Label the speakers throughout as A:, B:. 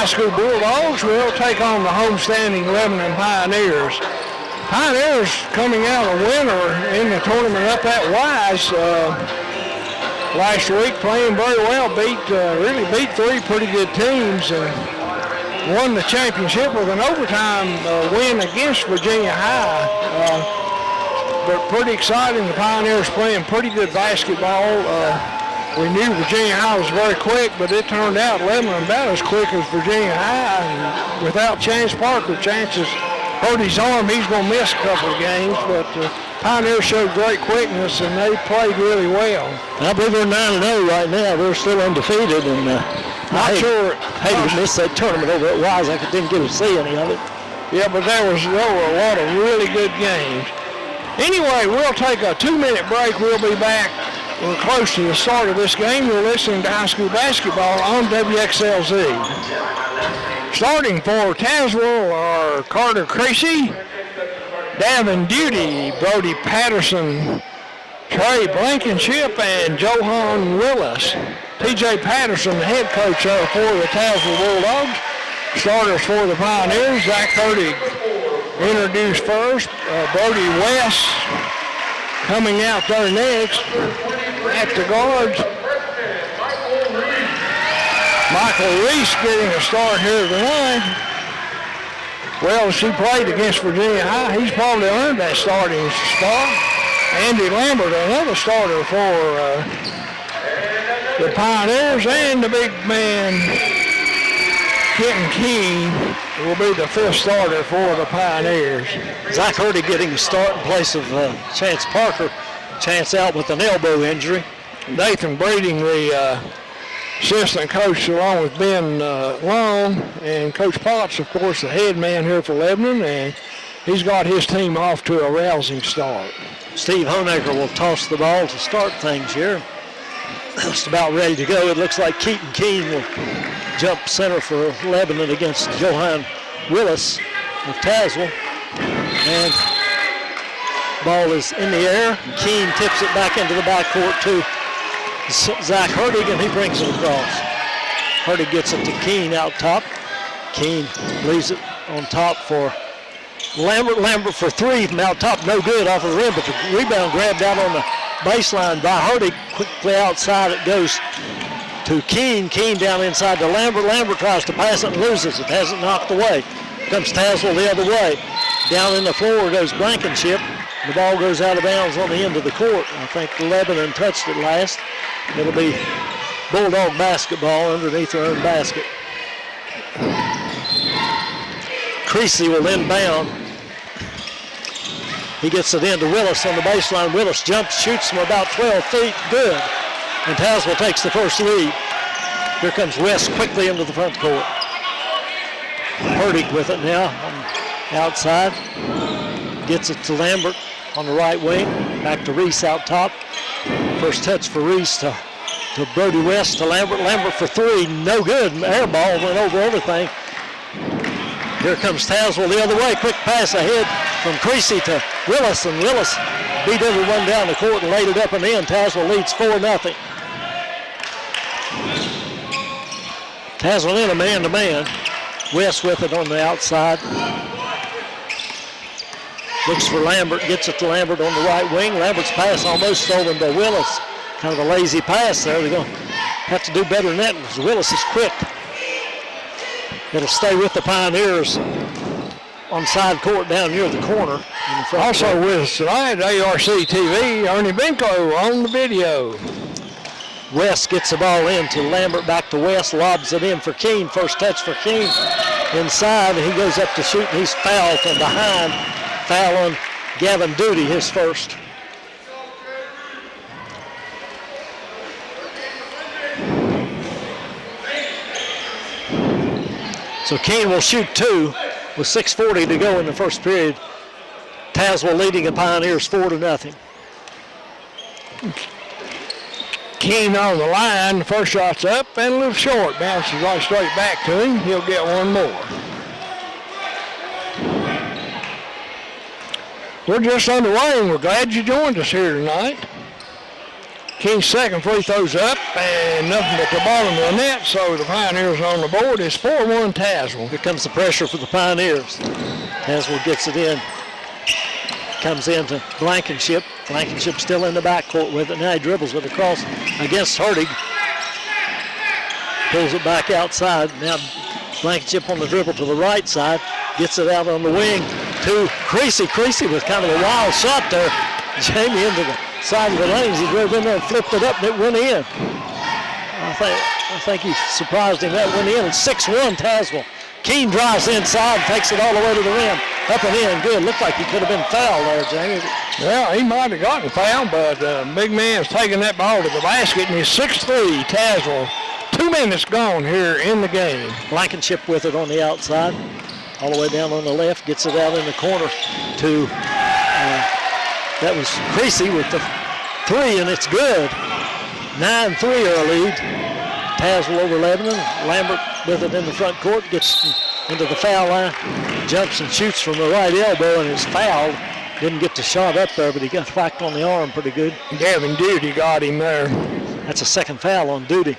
A: High School Bulldogs will take on the homestanding Lebanon Pioneers. Pioneers coming out a winner in the tournament up at Wise last week, playing very well, really beat three pretty good teams and won the championship with an overtime win against Virginia High. But pretty exciting. The Pioneers playing pretty good basketball. We knew Virginia High was very quick, but it turned out Lebanon about as quick as Virginia High. And without Chance Parker, Chance's hurt his arm. He's going to miss a couple of games, but Pioneers showed great quickness, and they played really well.
B: I believe they're 9-0 right now. They're still undefeated, and I hated to miss that tournament over at Wise. I didn't get to see any of it.
A: Yeah, but there were a lot of really good games. Anyway, we'll take a 2-minute break. We'll be back. We're close to the start of this game. You're listening to high school basketball on WXLZ. Starting for Tazewell are Carter Creasy, Davin Duty, Brody Patterson, Trey Blankenship, and Johan Willis. T.J. Patterson, the head coach for the Tazewell Bulldogs. Starters for the Pioneers, Zach Hurtig introduced first. Brody West coming out there next. At the guards, Michael Reese getting a start here tonight. Well, she played against Virginia High. He's probably earned that starting spot. Andy Lambert, another starter for the Pioneers, and the big man, Kenton Keene, will be the fifth starter for the Pioneers.
B: Zach Hurtig getting a start in place of Chance Parker. Chance out with an elbow injury.
A: Nathan Breeding, the assistant coach, along with Ben Long, and Coach Potts, of course, the head man here for Lebanon, and he's got his team off to a rousing start.
B: Steve Honecker will toss the ball to start things here. Just about ready to go. It looks like Keaton Keene will jump center for Lebanon against Johan Willis of Tazewell. And ball is in the air. Keene tips it back into the backcourt to Zach Hurtig, and he brings it across. Hurtig gets it to Keene out top. Keene leaves it on top for Lambert. Lambert for three from out top, no good off of the rim, but the rebound grabbed out on the baseline by Hurtig. Quickly outside it goes to Keene. Keene down inside to Lambert. Lambert tries to pass it and loses it. Has it knocked away. Comes Tazewell the other way. Down in the floor goes Blankenship. The ball goes out of bounds on the end of the court. I think Lebanon touched it last. It'll be Bulldog basketball underneath their own basket. Creasy will inbound. He gets it into Willis on the baseline. Willis jumps, shoots from about 12 feet. Good. And Tazewell takes the first lead. Here comes West quickly into the front court. Hurtig with it now on outside. Gets it to Lambert on the right wing. Back to Reese out top. First touch for Reese to Brody West to Lambert. Lambert for three. No good. Air ball went over everything. Here comes Tazewell the other way. Quick pass ahead from Creasy to Willis. And Willis beat everyone down the court and laid it up and in. Tazewell leads 4-0. Tazewell in a man-to-man. West with it on the outside. Looks for Lambert, gets it to Lambert on the right wing. Lambert's pass almost stolen by Willis. Kind of a lazy pass there. They're going to have to do better than that because Willis is quick. It'll stay with the Pioneers on side court down near the corner.
A: Also with us tonight, ARC TV, Ernie Benko on the video.
B: West gets the ball in to Lambert, back to West, lobs it in for Keene. First touch for Keene inside, and he goes up to shoot, and he's fouled from behind. Foul on Gavin Duty, his first. So Keene will shoot two with 6:40 to go in the first period. Tazewell leading the Pioneers 4-0.
A: Keene on the line. The first shot's up and a little short. Bounces right straight back to him. He'll get one more. We're just underway, and we're glad you joined us here tonight. King's second free throw's up, and nothing but the bottom of the net, so the Pioneers on the board. It's 4-1 Tazewell.
B: Here comes the pressure for the Pioneers. Tazewell gets it in. Comes into Blankenship. Blankenship still in the backcourt with it. Now he dribbles it across against Hertig. Pulls it back outside. Now Blankenship on the dribble to the right side. Gets it out on the wing to Creasy. Creasy with kind of a wild shot there. Jamie into the side of the lanes. He drove in there and flipped it up and it went in. I think he surprised him. That went in. It's 6-1 Tazewell. Keene drives inside, takes it all the way to the rim. Up and in, good. Looked like he could have been fouled there, Jamie.
A: Well, he might have gotten fouled, but big man's taking that ball to the basket, and he's 6'3", Tazewell. 2 minutes gone here in the game.
B: Blankenship with it on the outside. All the way down on the left, gets it out in the corner to, that was Creasy with the 3, and it's good. 9-3 our lead. Tazewell over Lebanon. Lambert with it in the front court, gets into the foul line, jumps and shoots from the right elbow and is fouled. Didn't get the shot up there, but he got whacked on the arm pretty good.
A: Gavin Duty got him there.
B: That's a second foul on Duty.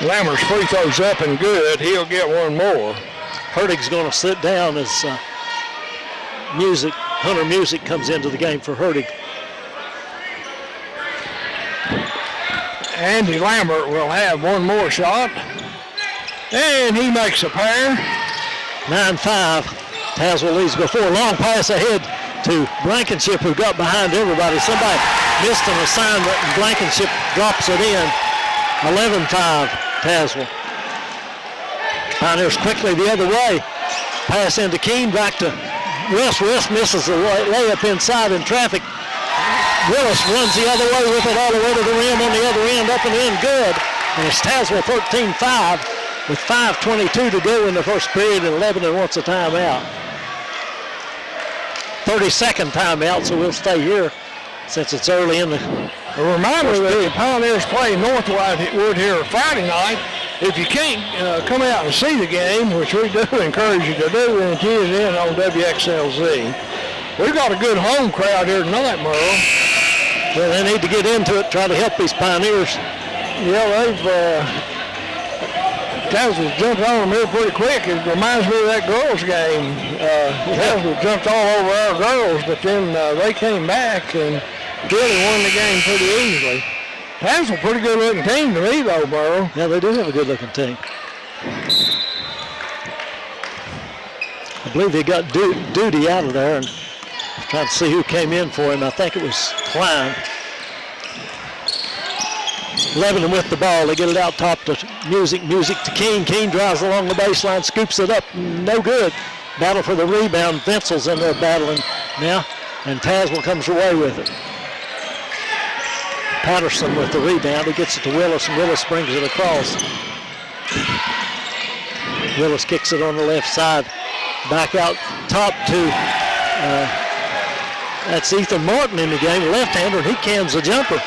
A: Lambert's free throw's up and good. He'll get one more.
B: Hertig's going to sit down as Hunter Music comes into the game for Hertig.
A: Andy Lambert will have one more shot. And he makes a pair.
B: 9-5. Tazewell leads before. Long pass ahead to Blankenship, who got behind everybody. Somebody missed an assignment, and Blankenship drops it in. 11-5, Tazewell. Pioneers quickly the other way. Pass into Keene, back to West. West misses the layup inside in traffic. Willis runs the other way with it all the way to the rim on the other end, up and in, good. And it's Tazewell 13-5 with 5:22 to go in the first period, and Lebanon wants a timeout. 32nd timeout, so we'll stay here since it's early in the
A: A reminder that the Pioneers play Northwood here Friday night. If you can't come out and see the game, which we do encourage you to do, then tune in on WXLZ. We've got a good home crowd here tonight, Merle.
B: Well, they need to get into it, try to help these Pioneers.
A: Yeah, Tazewell jumped on them here pretty quick. It reminds me of that girls' game. Tazewell jumped all over our girls, but then they came back and really won the game pretty easily. Tazewell, pretty good-looking team to me, though, Burrow.
B: Yeah, they do have a good-looking team. I believe they got Duty out of there, and trying to see who came in for him. I think it was Klein. Lebanon with the ball. They get it out top to Music to Keene. Keene drives along the baseline, scoops it up, no good. Battle for the rebound. Vincel's in there battling now, and Tazewell comes away with it. Patterson with the rebound. He gets it to Willis, and Willis brings it across. Willis kicks it on the left side. Back out top to, that's Ethan Martin in the game, left-hander, and he cans a jumper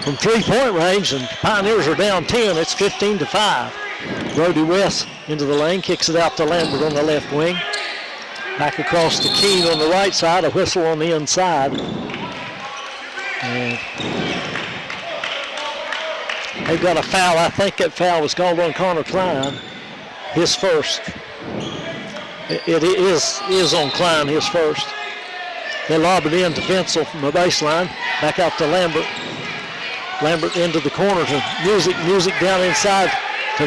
B: from three-point range, and Pioneers are down 10. It's 15-5. Brody West into the lane, kicks it out to Lambert on the left wing. Back across to Keene on the right side, a whistle on the inside. And they've got a foul. I think that foul was called on Connor Klein, his first. It is on Klein, his first. They lob it in to Vincel from the baseline, back out to Lambert. Lambert into the corner to Music down inside to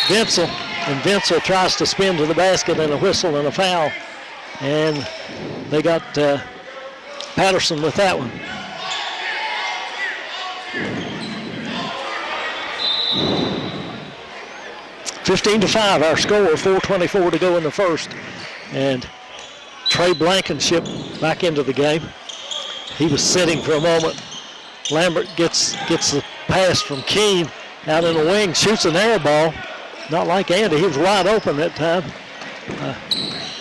B: Vincel, and Vincel tries to spin to the basket, and a whistle and a foul. And they got Patterson with that one. (15-5) our score, 4:24 to go in the first. And Trey Blankenship back into the game. He was sitting for a moment. Lambert gets the pass from Keene out in the wing, shoots an air ball. Not like Andy, he was wide open that time.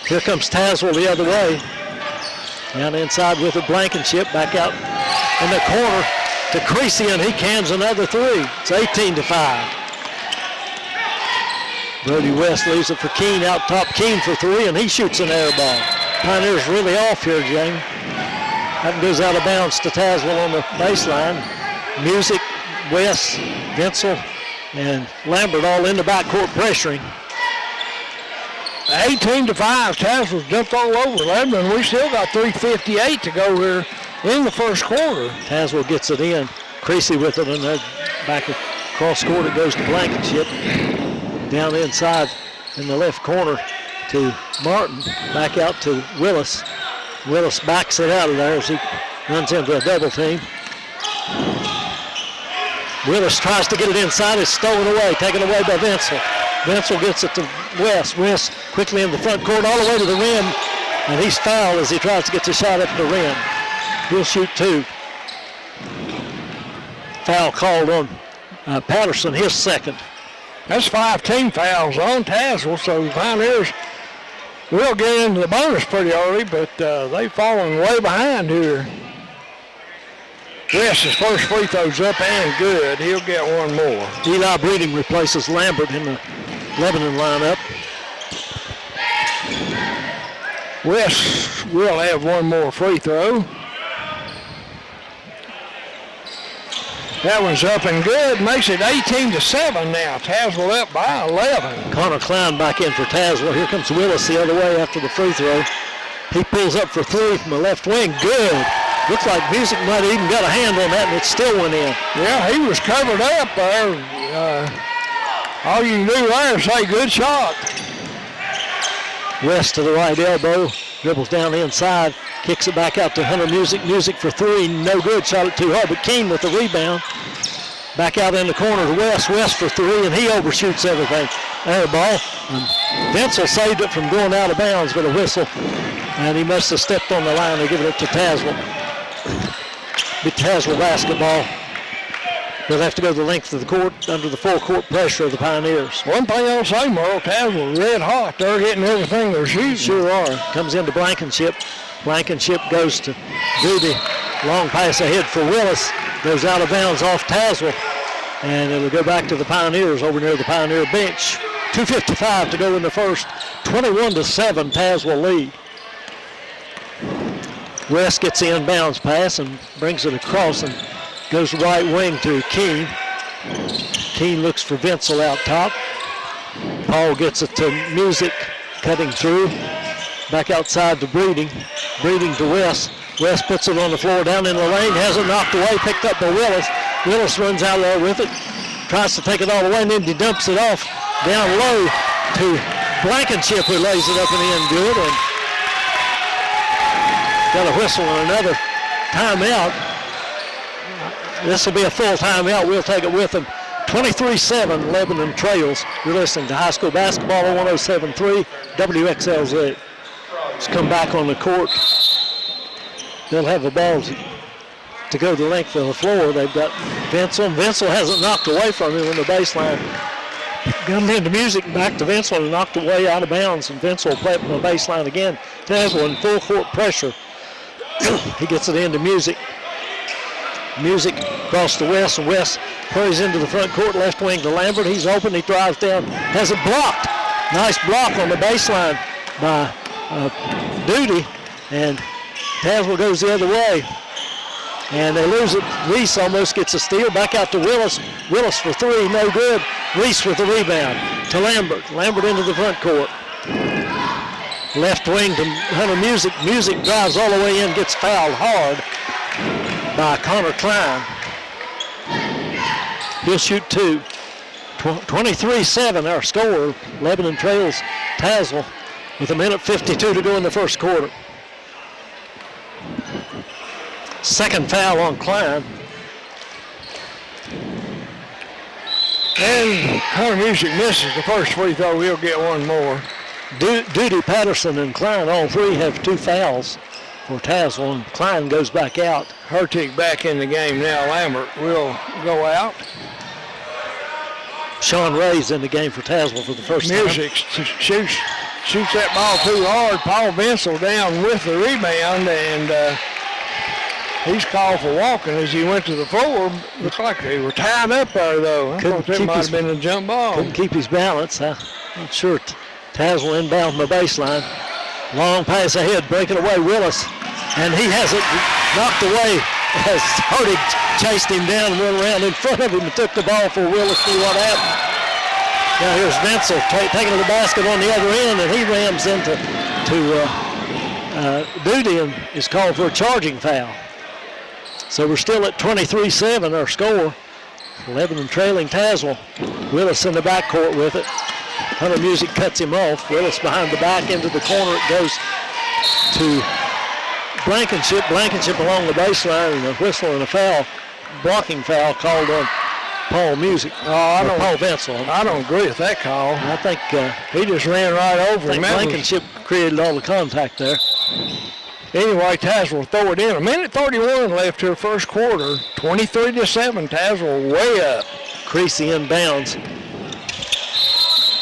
B: Here comes Tazewell the other way. Down inside with a Blankenship, back out in the corner to Creasy, and he cans another three. It's 18-5. Brody West leaves it for Keene, out top. Keene for three, and he shoots an air ball. Pioneers really off here, Jamie. That goes out of bounds to Tazewell on the baseline. Music, West, Vincel, and Lambert all in the backcourt pressuring.
A: 18-5, Tazewell's jumped all over Lebanon. We still got 3:58 to go here in the first quarter.
B: Tazewell gets it in. Creasy with it, and then back across court it goes to Blankenship. Down inside in the left corner to Martin. Back out to Willis. Willis backs it out of there as he runs into a double team. Willis tries to get it inside. It's stolen away, taken away by Vincel. Vincel gets it to West. West quickly in the front court all the way to the rim. And he's fouled as he tries to get the shot up the rim. He'll shoot two. Foul called on Patterson, his second.
A: That's 5 team fouls on Tazewell, so the Pioneers will get into the bonus pretty early, but they've fallen way behind here. West's first free throw's up and good. He'll get one more.
B: Eli Breeding replaces Lambert in the Lebanon lineup.
A: West will have one more free throw. That one's up and good. Makes it 18-7 now. Tazewell up by 11.
B: Connor Klein back in for Tazewell. Here comes Willis the other way after the free throw. He pulls up for three from the left wing. Good. Looks like Music might have even got a hand on that, and it still went in.
A: Yeah, he was covered up there. All you can do there is say good shot.
B: West to the right elbow. Dribbles down the inside. Kicks it back out to Hunter Music. Music for three. No good. Shot it too hard, but Keene with the rebound. Back out in the corner to West. West for three, and he overshoots everything. Air ball. Vincel saved it from going out of bounds with a whistle. And he must have stepped on the line and given it to Tazewell. Be Tazewell basketball. They'll have to go the length of the court under the full court pressure of the Pioneers.
A: One thing I'll say, Merle, Tazewell red hot. They're hitting everything they're shooting.
B: Sure are. Comes into Blankenship. Blankenship goes to Doody. Long pass ahead for Willis. Goes out of bounds off Tazewell. And it'll go back to the Pioneers over near the Pioneer bench. 2:55 to go in the first. 21-7 Tazewell lead. West gets the inbounds pass and brings it across and goes right wing to Keene. Keene looks for Vincel out top. Paul gets it to Music, cutting through. Back outside to Breeding. Breeding to West. West puts it on the floor down in the lane. Has it knocked away, picked up by Willis. Willis runs out there with it. Tries to take it all away, and then he dumps it off down low to Blankenship, who lays it up and in good. And got a whistle and another timeout. This will be a full timeout. We'll take it with them. 23-7, Lebanon trails. You're listening to high school basketball on 107.3 WXLZ. Let's come back on the court. They'll have the ball to go the length of the floor. They've got Vincel. Vincel hasn't knocked away from him on the baseline. Got him into Music, back to Vincel, and knocked away out of bounds. And Vincel will play it from the baseline again. Tazewell in full court pressure. He gets it into Music. Music across to West, and West hurries into the front court, left wing to Lambert. He's open, he drives down, has it blocked. Nice block on the baseline by Doody, and Tazewell goes the other way. And they lose it. Reese almost gets a steal. Back out to Willis. Willis for three, no good. Reese with the rebound to Lambert. Lambert into the front court. Left wing to Hunter Music. Music drives all the way in, gets fouled hard by Connor Klein. He'll shoot two. 23-7 our score. Lebanon trails Tazewell with 1:52 to go in the first quarter. Second foul on Klein.
A: And Hunter Music misses the first free throw. He'll get one more.
B: Doody, Patterson, and Klein, all three have two fouls for Tazewell, and Klein goes back out.
A: Hurtig back in the game now. Lambert will go out.
B: Sean Ray's in the game for Tazewell for the first time.
A: Music shoots that ball too hard. Paul Vincel down with the rebound, and He's called for walking as he went to the floor. Looks like they were tied up there, though. I thought that might have been a jump ball.
B: Couldn't keep his balance. I'm not sure. Tazewell inbound from the baseline. Long pass ahead, breaking away Willis. And he has it knocked away as Hardig chased him down and went around in front of him and took the ball for Willis. See what happened. Now here's Vincel taking the basket on the other end, and he rams into Duty and is called for a charging foul. So we're still at 23-7, our score. Lebanon trailing Tazewell. Willis in the backcourt with it. Hunter Music cuts him off. Willis behind the back into the corner. It goes to Blankenship. Blankenship along the baseline, and a whistle and a foul, blocking foul called on Paul Music. Paul Vincel.
A: I don't agree with that call.
B: I think
A: he just ran right over him.
B: Blankenship created all the contact there.
A: Anyway, Tazewell throw it in. 1:31 left here first quarter. 23-7. Tazewell way up.
B: Creasy inbounds.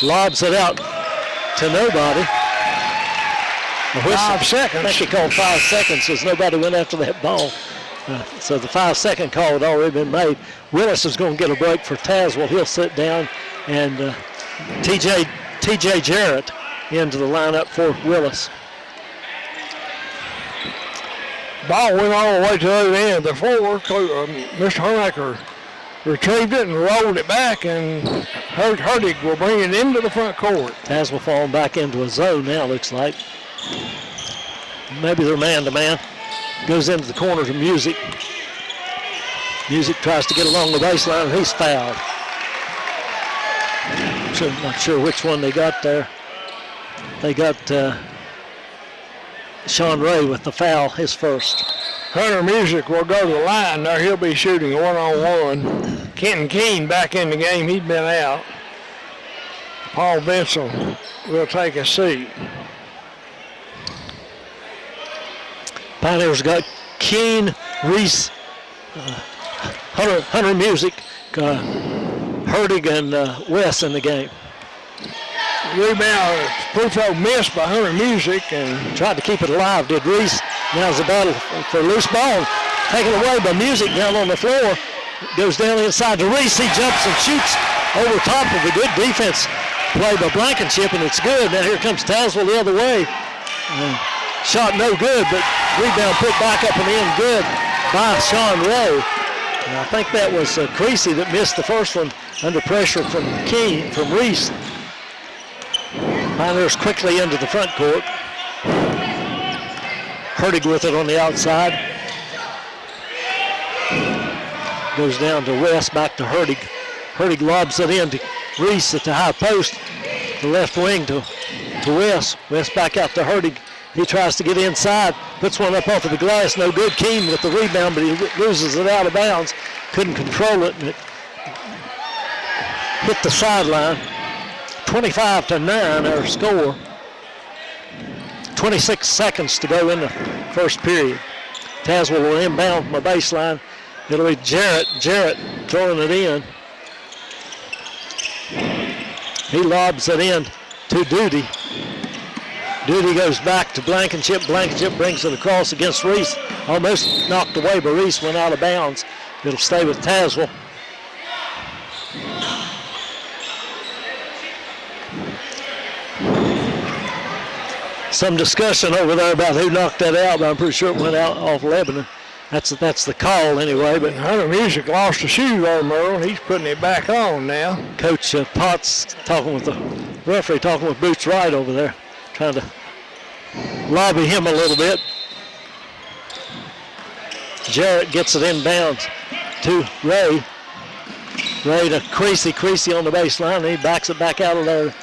B: Lobs it out to nobody.
A: 5 seconds.
B: I think he called 5 seconds as nobody went after that ball. So the 5-second call had already been made. Willis is going to get a break for Tazewell. He'll sit down, and T.J. Jarrett into the lineup for Willis.
A: Ball went all the way to the other end of the floor. Mr. Honaker retrieved it and rolled it back, and Hardig will bring it into the front court.
B: Tazewell falling back into a zone now, looks like. Maybe they're man-to-man. Goes into the corner to Music. Music tries to get along the baseline, and he's fouled. Not sure which one they got there. They got Sean Ray with the foul, his first.
A: Hunter Music will go to the line there. He'll be shooting one-on-one. Kenton Keene back in the game. He'd been out. Paul Vincel will take a seat. Pioneers got Keene, Reese, Hunter Music, Hardig, and West in the game. Rebound, free throw missed by Hunter Music, and
B: tried to keep it alive, did Reese. Now's the battle for a loose ball. Taken away by Music down on the floor. Goes down inside to Reese. He jumps and shoots over top of a good defense play by Blankenship, and it's good. Now here comes Tazewell the other way. Shot no good, but rebound put back up and in good by Sean Rowe. And I think that was Creasy that missed the first one under pressure from Reese. Pioneers quickly into the front court. Hardig with it on the outside. Goes down to West, back to Hardig. Hardig lobs it in to Reese at the high post. The left wing to West. West back out to Hardig. He tries to get inside, puts one up off of the glass, no good. Keene with the rebound, but he loses it out of bounds. Couldn't control it, and it hit the sideline. 25-9, our score. 26 seconds to go in the first period. Tazewell will inbound from a baseline. It'll be Jarrett throwing it in. He lobs it in to Duty. Duty goes back to Blankenship. Blankenship brings it across against Reese. Almost knocked away, but Reese went out of bounds. It'll stay with Tazewell. Some discussion over there about who knocked that out, but I'm pretty sure it went out off Lebanon. That's the call anyway. But
A: Hunter Music lost a shoe there, Merle. He's putting it back on now.
B: Coach Potts talking with the referee, talking with Boots Wright over there, trying to lobby him a little bit. Jarrett gets it inbounds to Ray. Ray to Creasy. Creasy on the baseline. He backs it back out of there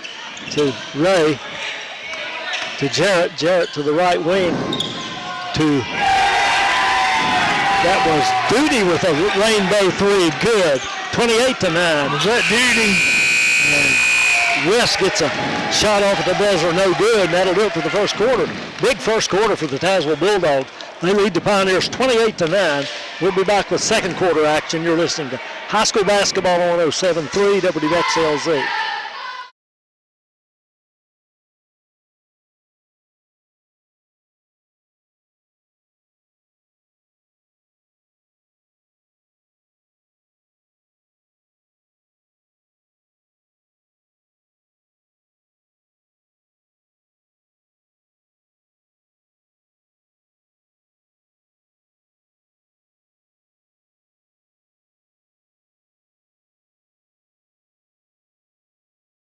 B: to Ray. To Jarrett. Jarrett to the right wing. That was Duty with a rainbow three. Good. 28-9.
A: Was that Duty?
B: And West gets a shot off at the buzzer, no good, and that'll do it for the first quarter. Big first quarter for the Tazewell Bulldogs. They lead the Pioneers 28-9. We'll be back with second quarter action. You're listening to high school basketball on 107.3 WXLZ.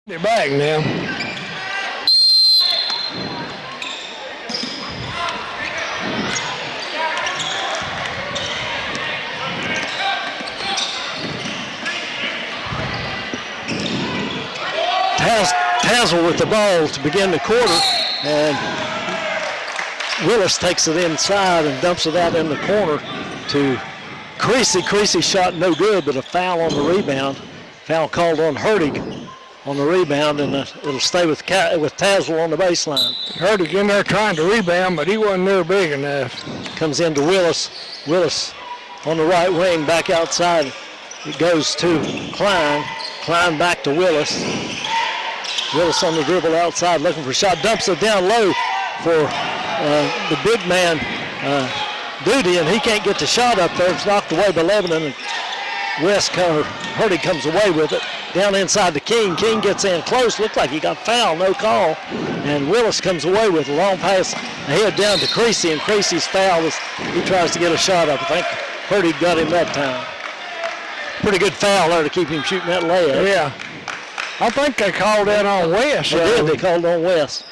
A: Get back now.
B: Tazewell with the ball to begin the quarter, and Willis takes it inside and dumps it out in the corner to Creasy. Creasy's shot no good, but a foul on the rebound. Foul called on Hertig on the rebound, and it'll stay with Tazewell on the baseline.
A: Hertig in there trying to rebound, but he wasn't near big enough.
B: Comes into Willis. Willis on the right wing, back outside. It goes to Klein. Klein back to Willis. Willis on the dribble outside, looking for a shot. Dumps it down low for the big man, Duty, and he can't get the shot up there. It's knocked away by Lebanon, and Hertig comes away with it. Down inside to King. King gets in close. Looks like he got fouled. No call. And Willis comes away with a long pass ahead down to Creasy, and Creasy's foul as he tries to get a shot up. I think Hertig got him that time. Pretty good foul there to keep him shooting that layup.
A: Yeah. I think they called that on West.
B: They did. They called on West.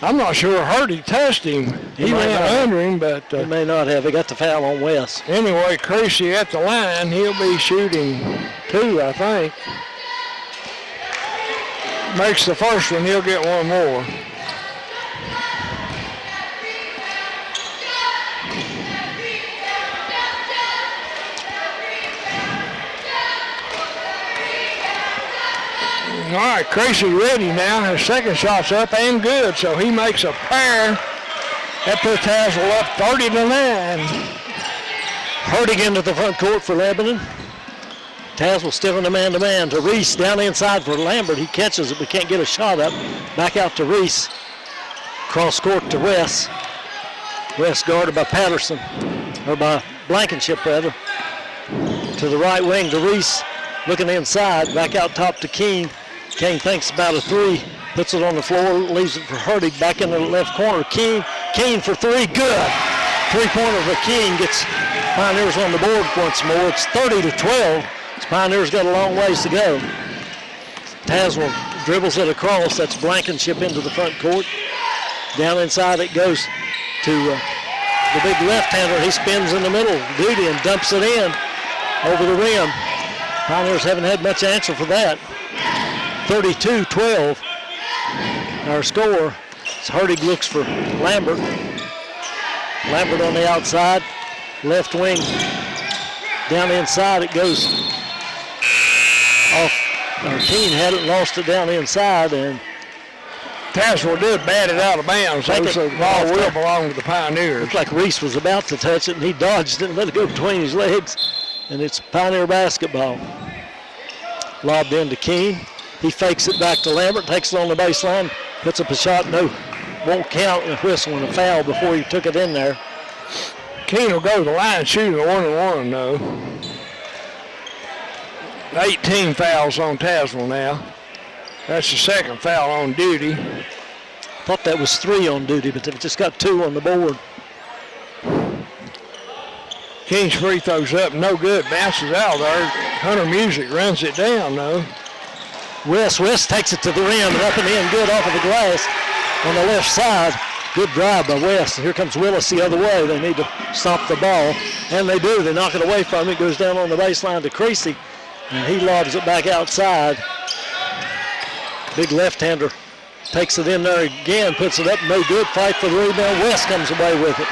A: I'm not sure Hertig touched him. He ran under him, but...
B: he may not have. They got the foul on West.
A: Anyway, Creasy at the line. He'll be shooting 2, I think. Makes the first one. He'll get one more. All right, Creasy ready now. His second shot's up and good, so he makes a pair. That puts Tazewell up 30-9.
B: Hertig into the front court for Lebanon. Tazewell still in the man-to-man to Reese down inside for Lambert. He catches it but can't get a shot up. Back out to Reese. Cross court to West. West guarded by Patterson, or by Blankenship rather. To the right wing to Reese. Looking inside, back out top to Keene. King thinks about a 3, puts it on the floor, leaves it for Hertig, back in the left corner. Keene for 3, good. 3-pointer for Keene gets Pioneers on the board once more. It's 30-12. Pioneers got a long ways to go. Tazewell dribbles it across. That's Blankenship into the front court. Down inside it goes to the big left-hander. He spins in the middle, Duty, and dumps it in over the rim. Pioneers haven't had much answer for that. 32-12, our score. So Hertig looks for Lambert. Lambert on the outside, left wing. Down inside it goes off. Keene had it, lost it down inside, and
A: Tazewell did bat it out of bounds. So the ball will belong to the Pioneers.
B: Looked like Reese was about to touch it, and he dodged it and let it go between his legs. And it's Pioneer basketball. Lobbed into Keene. He fakes it back to Lambert, takes it on the baseline, puts up a shot, no, won't count, and a whistle and a foul before he took it in there.
A: Keene will go to the line shooting 1-1 though. 18 fouls on Tazewell now. That's the second foul on Duty.
B: Thought that was 3 on Duty, but they've just got 2 on the board.
A: Keene's free throws up, no good, bounces out there. Hunter Music runs it down though.
B: West takes it to the rim and up and in, good off of the glass on the left side. Good drive by West. And here comes Willis the other way. They need to stop the ball, and they do. They knock it away from him. It goes down on the baseline to Creasy, and he lobs it back outside. Big left-hander takes it in there again, puts it up, no good. Fight for the rebound. West comes away with it.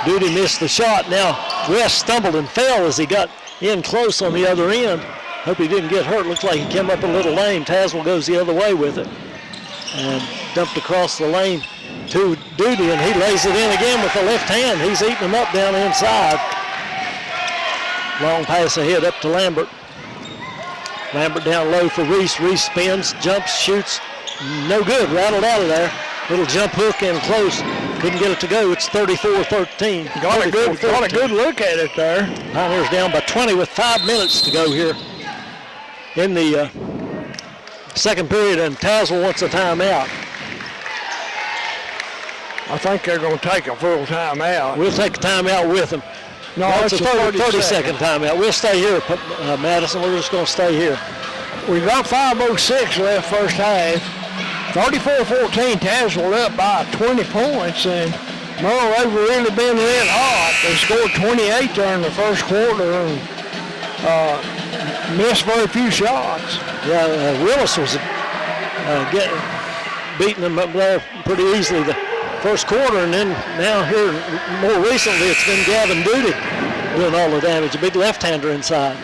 B: Duty missed the shot. Now West stumbled and fell as he got in close on the other end. Hope he didn't get hurt. Looks like he came up a little lame. Tazewell goes the other way with it and dumped across the lane to Duty, and he lays it in again with the left hand. He's eating them up down inside. Long pass ahead up to Lambert. Lambert down low for Reese. Reese spins, jumps, shoots. No good. Rattled out of there. Little jump hook in close. Couldn't get it to go. It's 34-13.
A: Got a good look at it there.
B: Pioneers down by 20 with 5 minutes to go here in the second period, and Tazewell wants a timeout.
A: I think they're going to take a full timeout.
B: We'll take a timeout with them.
A: No,
B: it's a 30-second timeout. We'll stay here, Madison. We're just going to stay here.
A: We got 5:06 left first half. 34-14, Tazewell up by 20 points, and Merle, they've really been red hot. They scored 28 during the first quarter and missed very few shots.
B: Yeah, Willis was beating them up there pretty easily the first quarter, and then now here more recently it's been Gavin Duty doing all the damage, a big left-hander inside.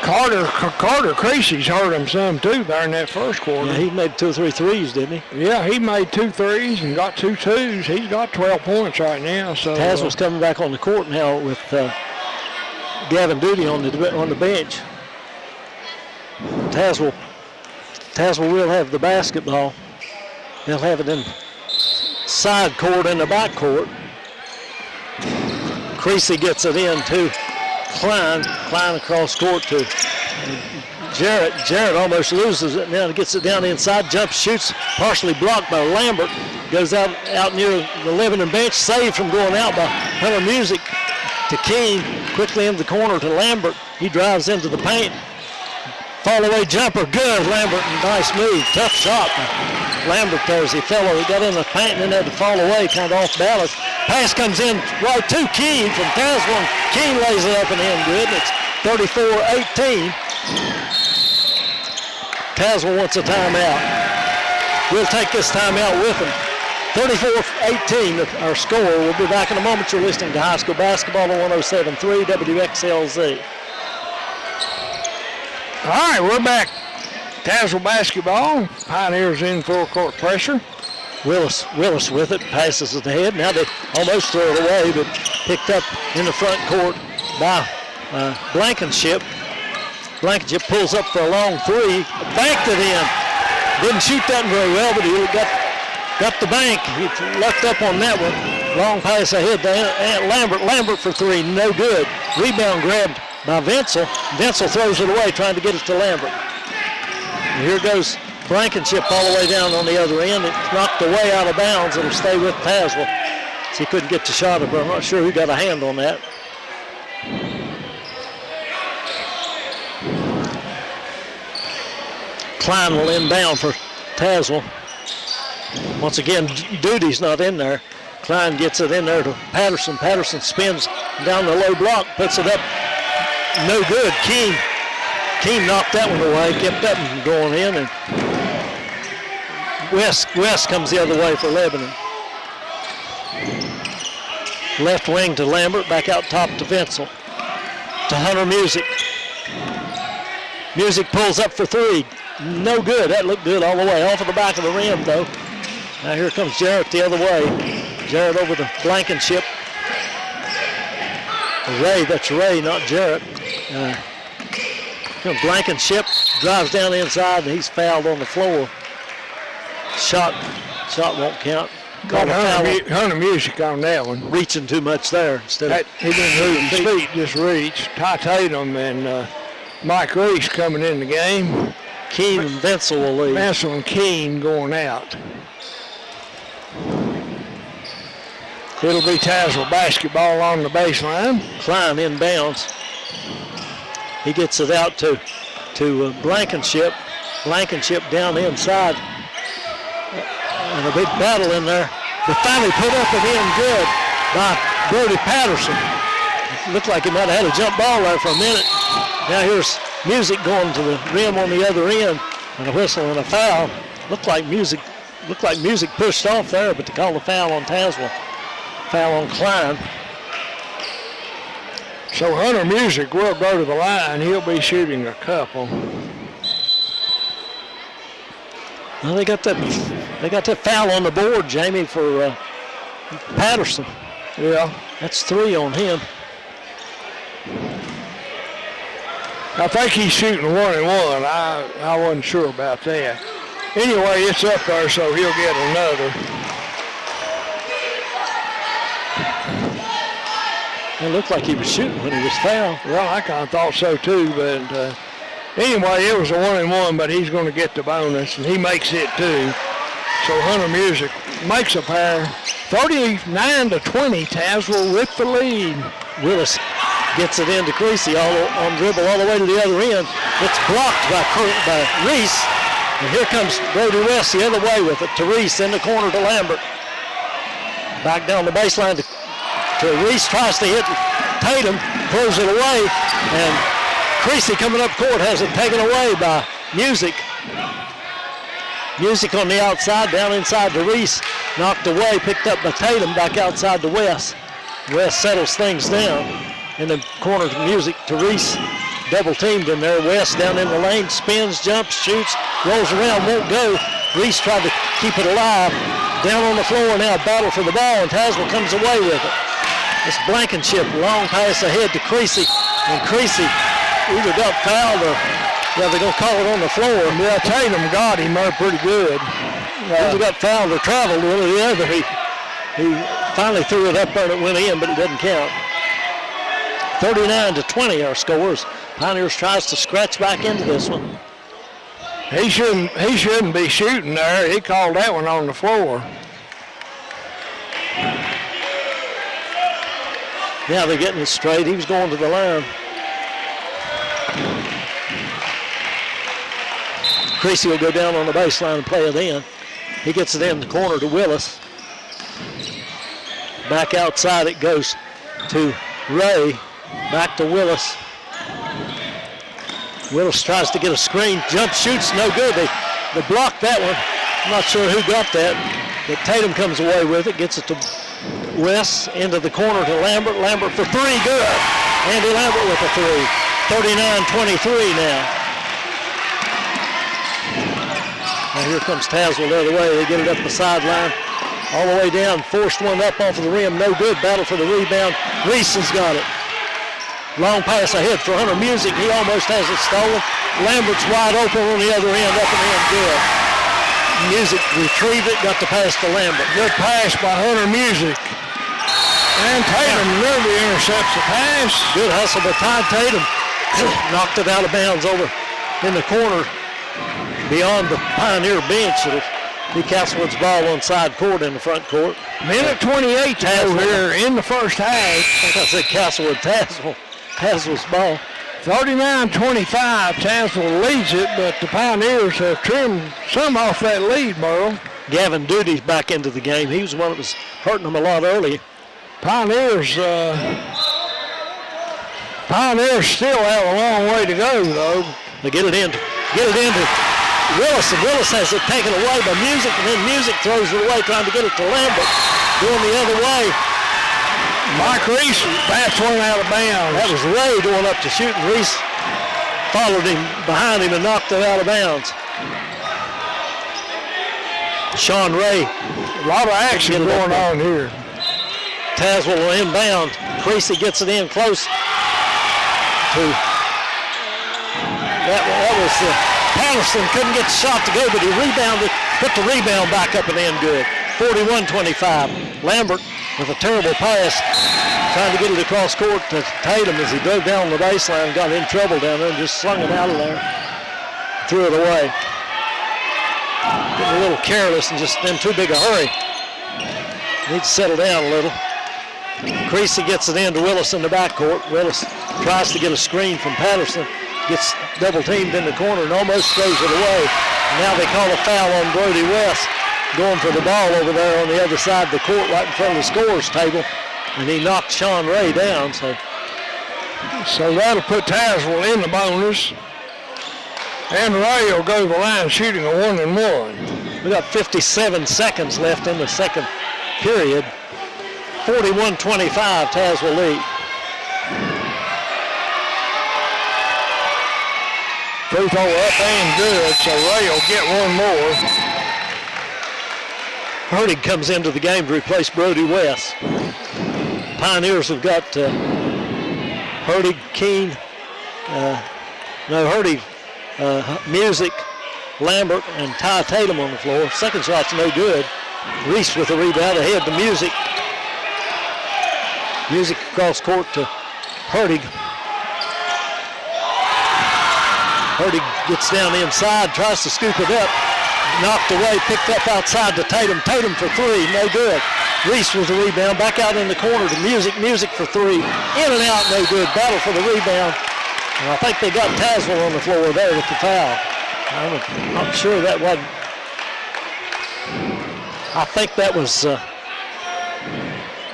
A: Carter Creasy's hurt him some too there in that first quarter.
B: Yeah, he made 2 or 3 threes, didn't he?
A: Yeah, he made 2 threes and got 2 twos. He's got 12 points right now. So
B: Tazewell's coming back on the court now with Gavin Duty on the bench. Tazewell will have the basketball. They'll have it in side court and the back court. Creasy gets it in to Klein across court to Jarrett. Jarrett almost loses it now, gets it down inside, jumps, shoots, partially blocked by Lambert. Goes out near the Lebanon bench, saved from going out by Hunter Music to Keene. Quickly into the corner to Lambert. He drives into the paint. Fall away jumper, good. Lambert, nice move, tough shot. Lambert there as he got in the paint and then had to fall away, kind of off balance. Pass comes in right to Keene from Tazewell. Keene lays it up and in good. It's 34-18. Tazewell wants a timeout. We'll take this timeout with him. 34-18, our score. We'll be back in a moment. You're listening to high school basketball on 107.3 WXLZ.
A: All right, we're back. Tazewell basketball. Pioneers in full court pressure.
B: Willis with it, passes it ahead. Now they almost throw it away, but picked up in the front court by Blankenship. Blankenship pulls up for a long three, banked it in. Didn't shoot that very well, but he got the bank. He left up on that one. Long pass ahead to Lambert. Lambert for three, no good. Rebound grabbed by Vincel. Vincel throws it away, trying to get it to Lambert. And here goes Blankenship all the way down on the other end. It's knocked away out of bounds. It'll stay with Tazewell. So he couldn't get the shot up, but I'm not sure who got a hand on that. Klein will inbound for Tazewell. Once again, Duty's not in there. Klein gets it in there to Patterson. Patterson spins down the low block, puts it up. No good. Keene knocked that one away, kept that one going in, and West comes the other way for Lebanon. Left wing to Lambert, back out top to Vincel. To Hunter Music. Music pulls up for three. No good. That looked good all the way. Off of the back of the rim, though. Now here comes Jarrett the other way. Jarrett over to Blankenship. Ray, that's Ray, not Jarrett. Blankenship drives down inside, and he's fouled on the floor. Shot won't count.
A: Got Hunter Music on that one.
B: Reaching too much there. Instead of
A: he didn't move his feet, just reached. Ty Tatum and Mike Reese coming in the game.
B: Keene and Vincel will leave.
A: Vincel and Keene going out. It'll be Tazewell basketball on the baseline.
B: Klein inbounds. He gets it out to Blankenship. Blankenship down inside. And a big battle in there. But finally put up and in good by Brody Patterson. It looked like he might have had a jump ball there for a minute. Now here's Music going to the rim on the other end, and a whistle and a foul. Looked like Music pushed off there, but they called a foul on Tazewell. Foul on Klein.
A: So Hunter Music will go to the line. He'll be shooting a couple.
B: Well, they got that foul on the board, Jamie, for Patterson.
A: Yeah.
B: That's 3 on him.
A: I think he's shooting 1 and 1. I wasn't sure about that. Anyway, it's up there, so he'll get another.
B: It looked like he was shooting when he was fouled.
A: Well, I kind of thought so too, but anyway, it was a 1 and 1, but he's going to get the bonus, and he makes it too. So Hunter Music makes a pair. 39-20, Tazewell with the lead.
B: Willis Gets it into Creasy on dribble all the way to the other end. It's blocked by Reese. And here comes Brody West the other way with it to Reese in the corner to Lambert. Back down the baseline to Reese, tries to hit Tatum, throws it away, and Creasy coming up court has it taken away by Music. Music on the outside, down inside to Reese, knocked away, picked up by Tatum, back outside to West. West settles things down in the corner to Music to Reese. Double teamed in there. West down in the lane, spins, jumps, shoots, rolls around, won't go. Reese tried to keep it alive. Down on the floor now, battle for the ball, and Tazewell comes away with it. It's Blankenship, long pass ahead to Creasy, and Creasy either got fouled or, they're going to call it on the floor.
A: Yeah, Tatum got him there pretty good.
B: Either got fouled or traveled, one or the other. He finally threw it up there and it went in, but it doesn't count. 39-20 our scores. Pioneers tries to scratch back into this one.
A: He shouldn't be shooting there. He called that one on the floor.
B: Now they're getting it straight. He was going to the line. Creasy will go down on the baseline and play it in. He gets it in the corner to Willis. Back outside it goes to Ray. Back to Willis. Willis tries to get a screen. Jump shoots, no good. They blocked that one. I'm not sure who got that, but Tatum comes away with it. Gets it to West, into the corner to Lambert. Lambert for three, good. Andy Lambert with a three. 39-23 now. Now here comes Tazewell the other way. They get it up the sideline. All the way down. Forced one up off of the rim. No good. Battle for the rebound. Reese has got it. Long pass ahead for Hunter Music. He almost has it stolen. Lambert's wide open on the other end. Up and in. Good. Music retrieved it. Got the pass to Lambert.
A: Good pass by Hunter Music. And Tatum nearly intercepts the pass.
B: Good hustle by Ty Tatum. Knocked it out of bounds over in the corner beyond the Pioneer bench. It'll be Castlewood's ball on side court in the front court.
A: Minute 28 to go here in the first half.
B: I think I said Castlewood. Tazewell's ball.
A: 39-25. Tazewell leads it, but the Pioneers have trimmed some off that lead, Merle.
B: Gavin Duty's back into the game. He was the one that was hurting them a lot earlier.
A: Pioneers still have a long way to go, though.
B: They get it into Willis, and Willis has it taken away by Music, and then Music throws it away, trying to get it to Lambert. Going the other way.
A: Mike Reese bats one out of bounds.
B: That was Ray going up to shoot, and Reese followed him behind him and knocked it out of bounds. Sean Ray.
A: A lot of action going on here.
B: Tazewell will inbound. Creasy gets it in close to that was Patterson couldn't get the shot to go, but he rebounded, put the rebound back up and in good. 41-25. Lambert with a terrible pass, trying to get it across court to Tatum as he drove down the baseline, got in trouble down there and just slung it out of there. Threw it away. Getting a little careless and just in too big a hurry. Needs to settle down a little. Creasy gets it in to Willis in the backcourt. Willis tries to get a screen from Patterson. Gets double teamed in the corner and almost throws it away. Now they call a foul on Brody West, going for the ball over there on the other side of the court, right in front of the scorer's table. And he knocked Sean Ray down. So
A: that'll put Tazewell in the bonus. And Ray will go to the line shooting a 1-and-1.
B: We got 57 seconds left in the second period. 41-25, Tazewell lead.
A: Free throw up and good, so Ray will get one more.
B: Hurdig comes into the game to replace Brody West. Pioneers have got Hurdig, Keene, Hurdig, Music, Lambert, and Ty Tatum on the floor. Second shot's no good. Reese with the rebound ahead to Music. Music across court to Hurdig. Hurdig gets down inside, tries to scoop it up. Knocked away, picked up outside to Tatum. Tatum for three, no good. Reese with the rebound. Back out in the corner to Music. Music for three. In and out, no good. Battle for the rebound. And I think they got Tazewell on the floor there with the foul. I'm not sure that wasn't. I think that was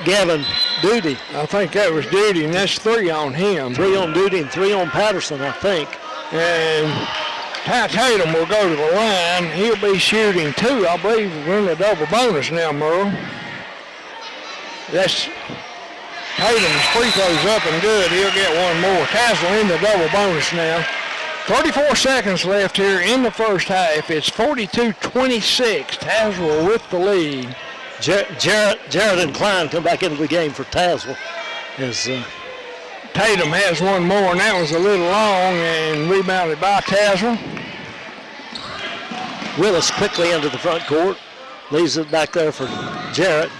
B: Gavin Duty.
A: I think that was Duty, and that's 3 on him.
B: 3 on Duty and 3 on Patterson, I think.
A: And Ty Tatum will go to the line. He'll be shooting 2. I believe we're in the double bonus now, Merle. That's Tatum's free throws up and good. He'll get one more. Tazewell in the double bonus now. 34 seconds left here in the first half. It's 42-26. Tazewell with the lead.
B: Jarrett and Klein come back into the game for Tazewell. As
A: Tatum has one more, and that was a little long and rebounded by Tazewell.
B: Willis quickly into the front court. Leaves it back there for Jarrett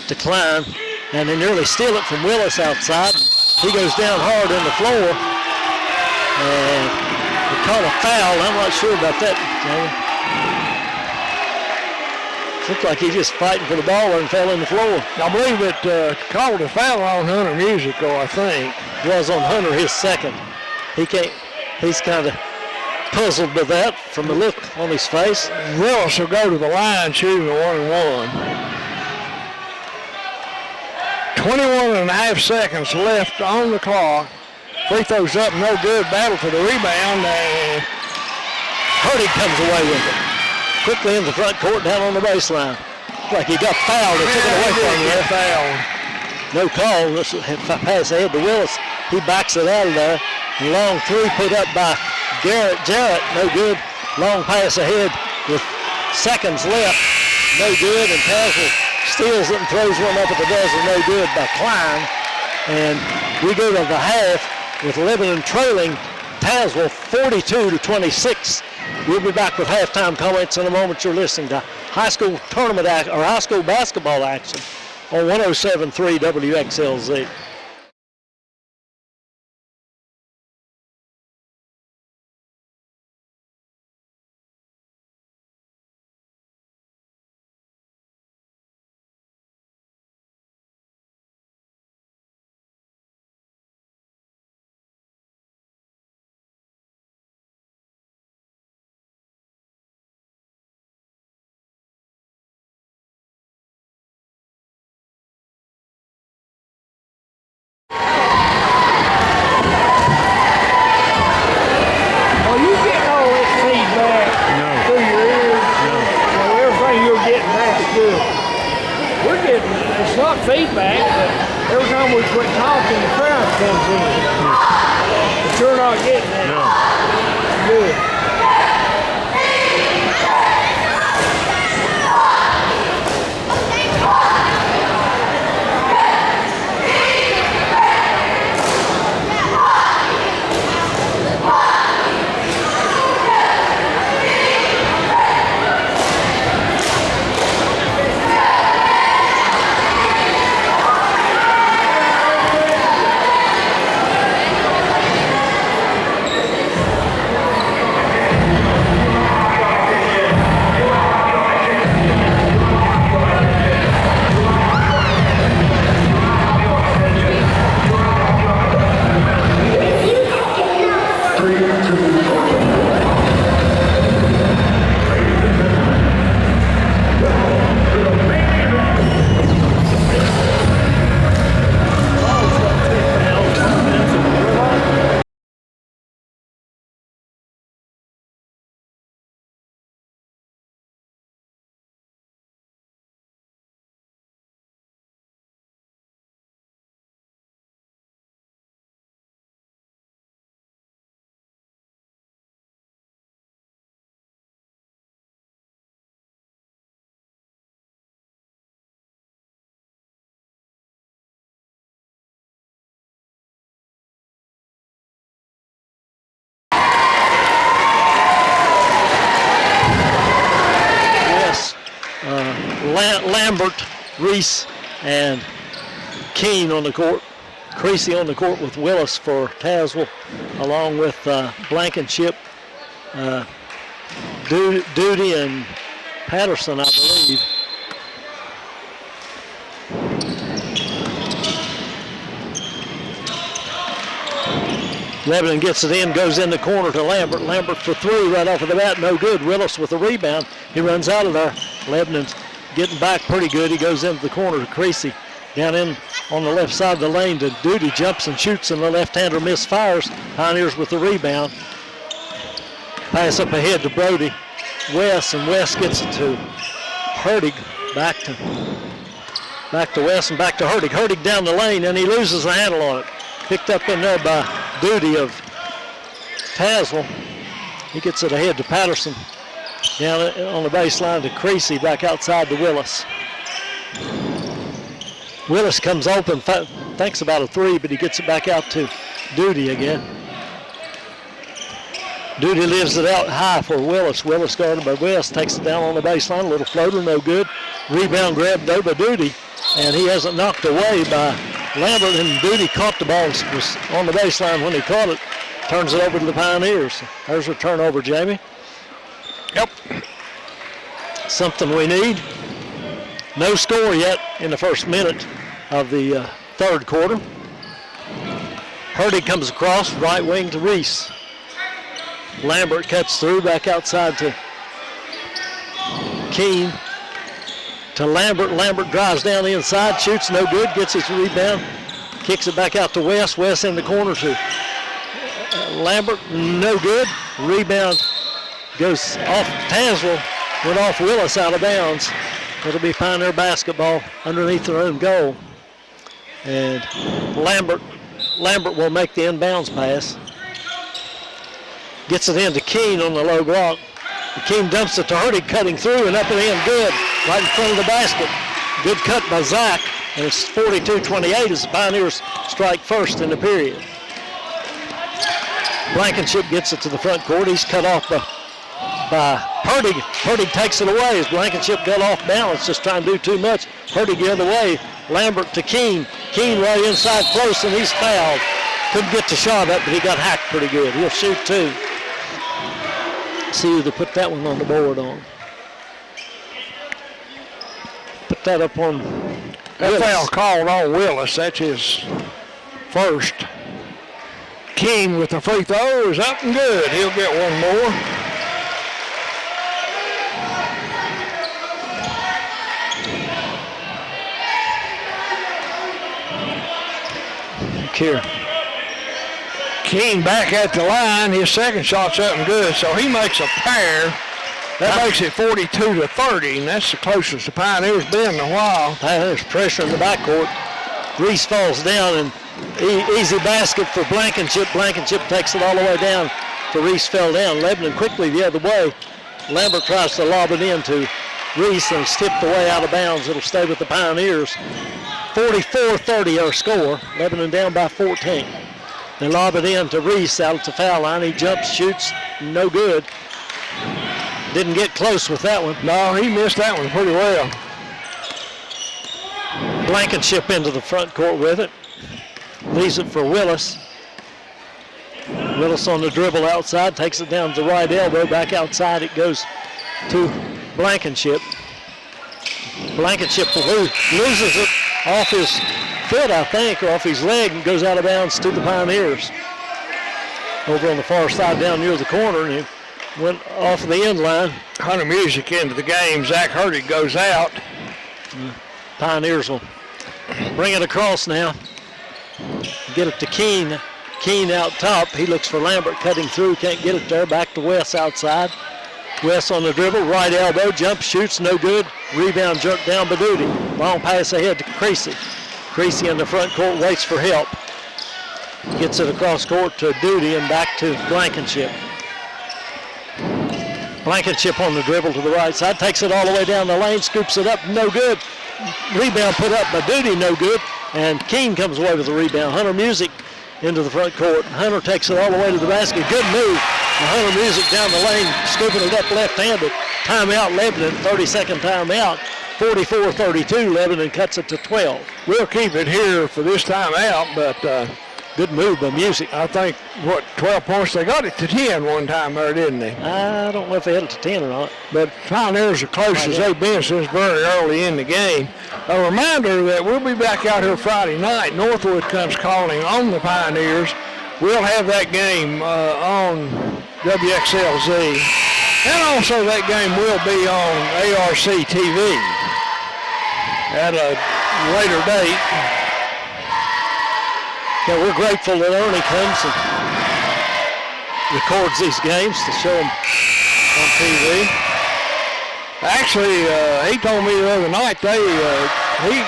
B: to Klein. And they nearly steal it from Willis outside. He goes down hard on the floor. And they caught a foul. I'm not sure about that. Looked like he's just fighting for the ball and fell on the floor.
A: I believe it called a foul on Hunter Musical, I think.
B: Was on Hunter his second. He's kind of puzzled with that from the look on his face.
A: Willis will go to the line shooting a 1-and-1. 21 and a half seconds left on the clock. Free throws up, no good. Battle for the rebound, and
B: Purdy comes away with it. Quickly in the front court, down on the baseline. Like he got fouled. They took it away from him.
A: Foul.
B: No call. This pass ahead to Willis. He backs it out of there. Long three put up by Jarrett. No good. Long pass ahead with seconds left. No good. And Tazewell steals it and throws one up at the buzzer. No good by Klein. And we go to the half with Lebanon trailing Tazewell 42-26. We'll be back with halftime comments in a moment. You're listening to high school tournament high school basketball action on 107.3 WXLZ.
A: Feedback, but every time we quit talking, the crowd comes in. But you're not getting that. No. Good. Lambert, Reese, and Keene on the court. Creasy on the court with Willis for Tazewell, along with Blankenship, Duty, and Patterson, I believe.
B: Lebanon gets it in, goes in the corner to Lambert. Lambert for three right off of the bat, no good. Willis with the rebound. He runs out of there. Lebanon's getting back pretty good. He goes into the corner to Creasy. Down in on the left side of the lane to Duty, jumps and shoots, and the left-hander misfires. Pioneers with the rebound. Pass up ahead to Brody. West, and West gets it to Hurtig. Back to West and back to Hurtig. Hurtig down the lane, and he loses the handle on it. Picked up in there by Duty of Tazewell. He gets it ahead to Patterson. Down on the baseline to Creasy, back outside to Willis. Willis comes open, thinks about a three, but he gets it back out to Duty again. Duty leaves it out high for Willis. Willis guarded by West, takes it down on the baseline, a little floater, no good. Rebound grabbed though by Duty, and he hasn't knocked away by Lambert, and Duty caught the ball, was on the baseline when he caught it. Turns it over to the Pioneers. There's a turnover, Jamie.
A: Yep.
B: Something we need. No score yet in the first minute of the third quarter. Hurtig comes across, right wing to Reese. Lambert cuts through, back outside to Keene. To Lambert. Lambert drives down the inside, shoots no good, gets his rebound, kicks it back out to West. West in the corner to Lambert, no good. Rebound goes off Tazewell, went off Willis out of bounds. It'll be Pioneer basketball underneath their own goal. And Lambert will make the inbounds pass. Gets it into Keene on the low block. Keene dumps it to Hurtig, cutting through and up and in, good, right in front of the basket. Good cut by Zach, and it's 42-28 as the Pioneers strike first in the period. Blankenship gets it to the front court. He's cut off by Hurtig. Hurtig takes it away as Blankenship got off balance, just trying to do too much. Hurtig the other way. Lambert to Keene. Keene right inside close, and he's fouled. Couldn't get the shot up, but he got hacked pretty good. He'll shoot two. See who they put that one on the board on. Put that up on
A: That foul called on Willis. That's his first. Keene with the free throw is up and good. He'll get one more.
B: Look here.
A: Keene back at the line. His second shot's up and good, so he makes a pair. That makes it 42-30, and that's the closest the Pioneers been in a while.
B: There's pressure in the backcourt. Reese falls down, and easy basket for Blankenship. Blankenship takes it all the way down to Reese fell down. Lebanon quickly the other way. Lambert tries to lob it in to Reese, and it's tipped away out of bounds. It'll stay with the Pioneers. 44-30 our score. Lebanon down by 14. They lob it in to Reese out at the foul line. He jumps, shoots, no good. Didn't get close with that one.
A: No, he missed that one pretty well.
B: Blankenship into the front court with it. Leaves it for Willis. Willis on the dribble outside, takes it down to the right elbow. Back outside it goes to Blankenship. Blankenship loses it off his foot, I think, or off his leg, and goes out of bounds to the Pioneers. Over on the far side down near the corner, and he went off the end line.
A: Hunter Music into the game. Zach Hurtig goes out.
B: Pioneers will bring it across now. Get it to Keene. Keene out top. He looks for Lambert cutting through. Can't get it there. Back to West outside. West on the dribble. Right elbow. Jump, shoots. No good. Rebound jerked down by Duty. Long pass ahead to Creasy. Creasy in the front court waits for help. Gets it across court to Duty and back to Blankenship. Blankenship on the dribble to the right side. Takes it all the way down the lane. Scoops it up. No good. Rebound put up by Duty. No good. And Keene comes away with the rebound. Hunter Music into the front court. Hunter takes it all the way to the basket. Good move. Hunter Music down the lane, scooping it up left-handed. Timeout Lebanon, 30-second timeout. 44-32, Lebanon cuts it to 12.
A: We'll keep it here for this timeout, but
B: good move by Music.
A: I think, 12 points? They got it to 10 one time there, didn't they?
B: I don't know if they had it to 10 or not.
A: But Pioneers are close as they've been since very early in the game. A reminder that we'll be back out here Friday night. Northwood comes calling on the Pioneers. we'll have that game on WXLZ. And also that game will be on ARC TV at a later date.
B: Yeah, we're grateful that Ernie comes and records these games to show them on TV.
A: Actually, he told me the other night he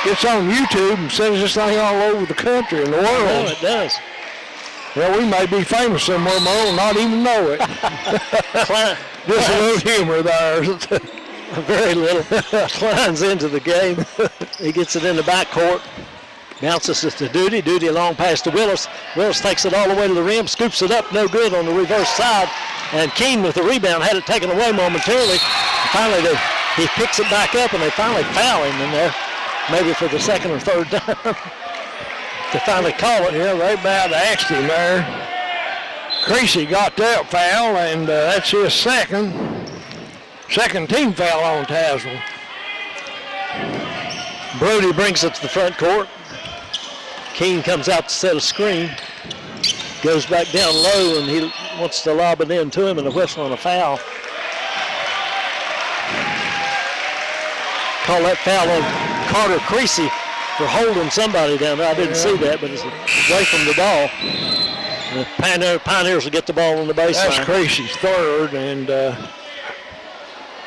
A: gets on YouTube and sends this thing all over the country and the world.
B: Oh, it does.
A: Well, we may be famous somewhere, Mo, and not even know it. Just a little humor there.
B: Very little. Klein's into the game. He gets it in the backcourt. Bounces it to Duty. Duty a long pass to Willis. Willis takes it all the way to the rim, scoops it up, no good on the reverse side. And Keene with the rebound had it taken away momentarily. Finally, he picks it back up, and they finally foul him in there, maybe for the second or third time. To finally call it.
A: Yeah, they about axed him there. Creasy got that foul, and that's his second team foul on Tazewell.
B: Brody brings it to the front court. Keene comes out to set a screen. Goes back down low, and he wants to lob it in to him, and a whistle on a foul. Call that foul on Carter Creasy for holding somebody down there. I didn't see that, but it's away from the ball. The Pioneers will get the ball on the baseline.
A: That's Creasy's third, and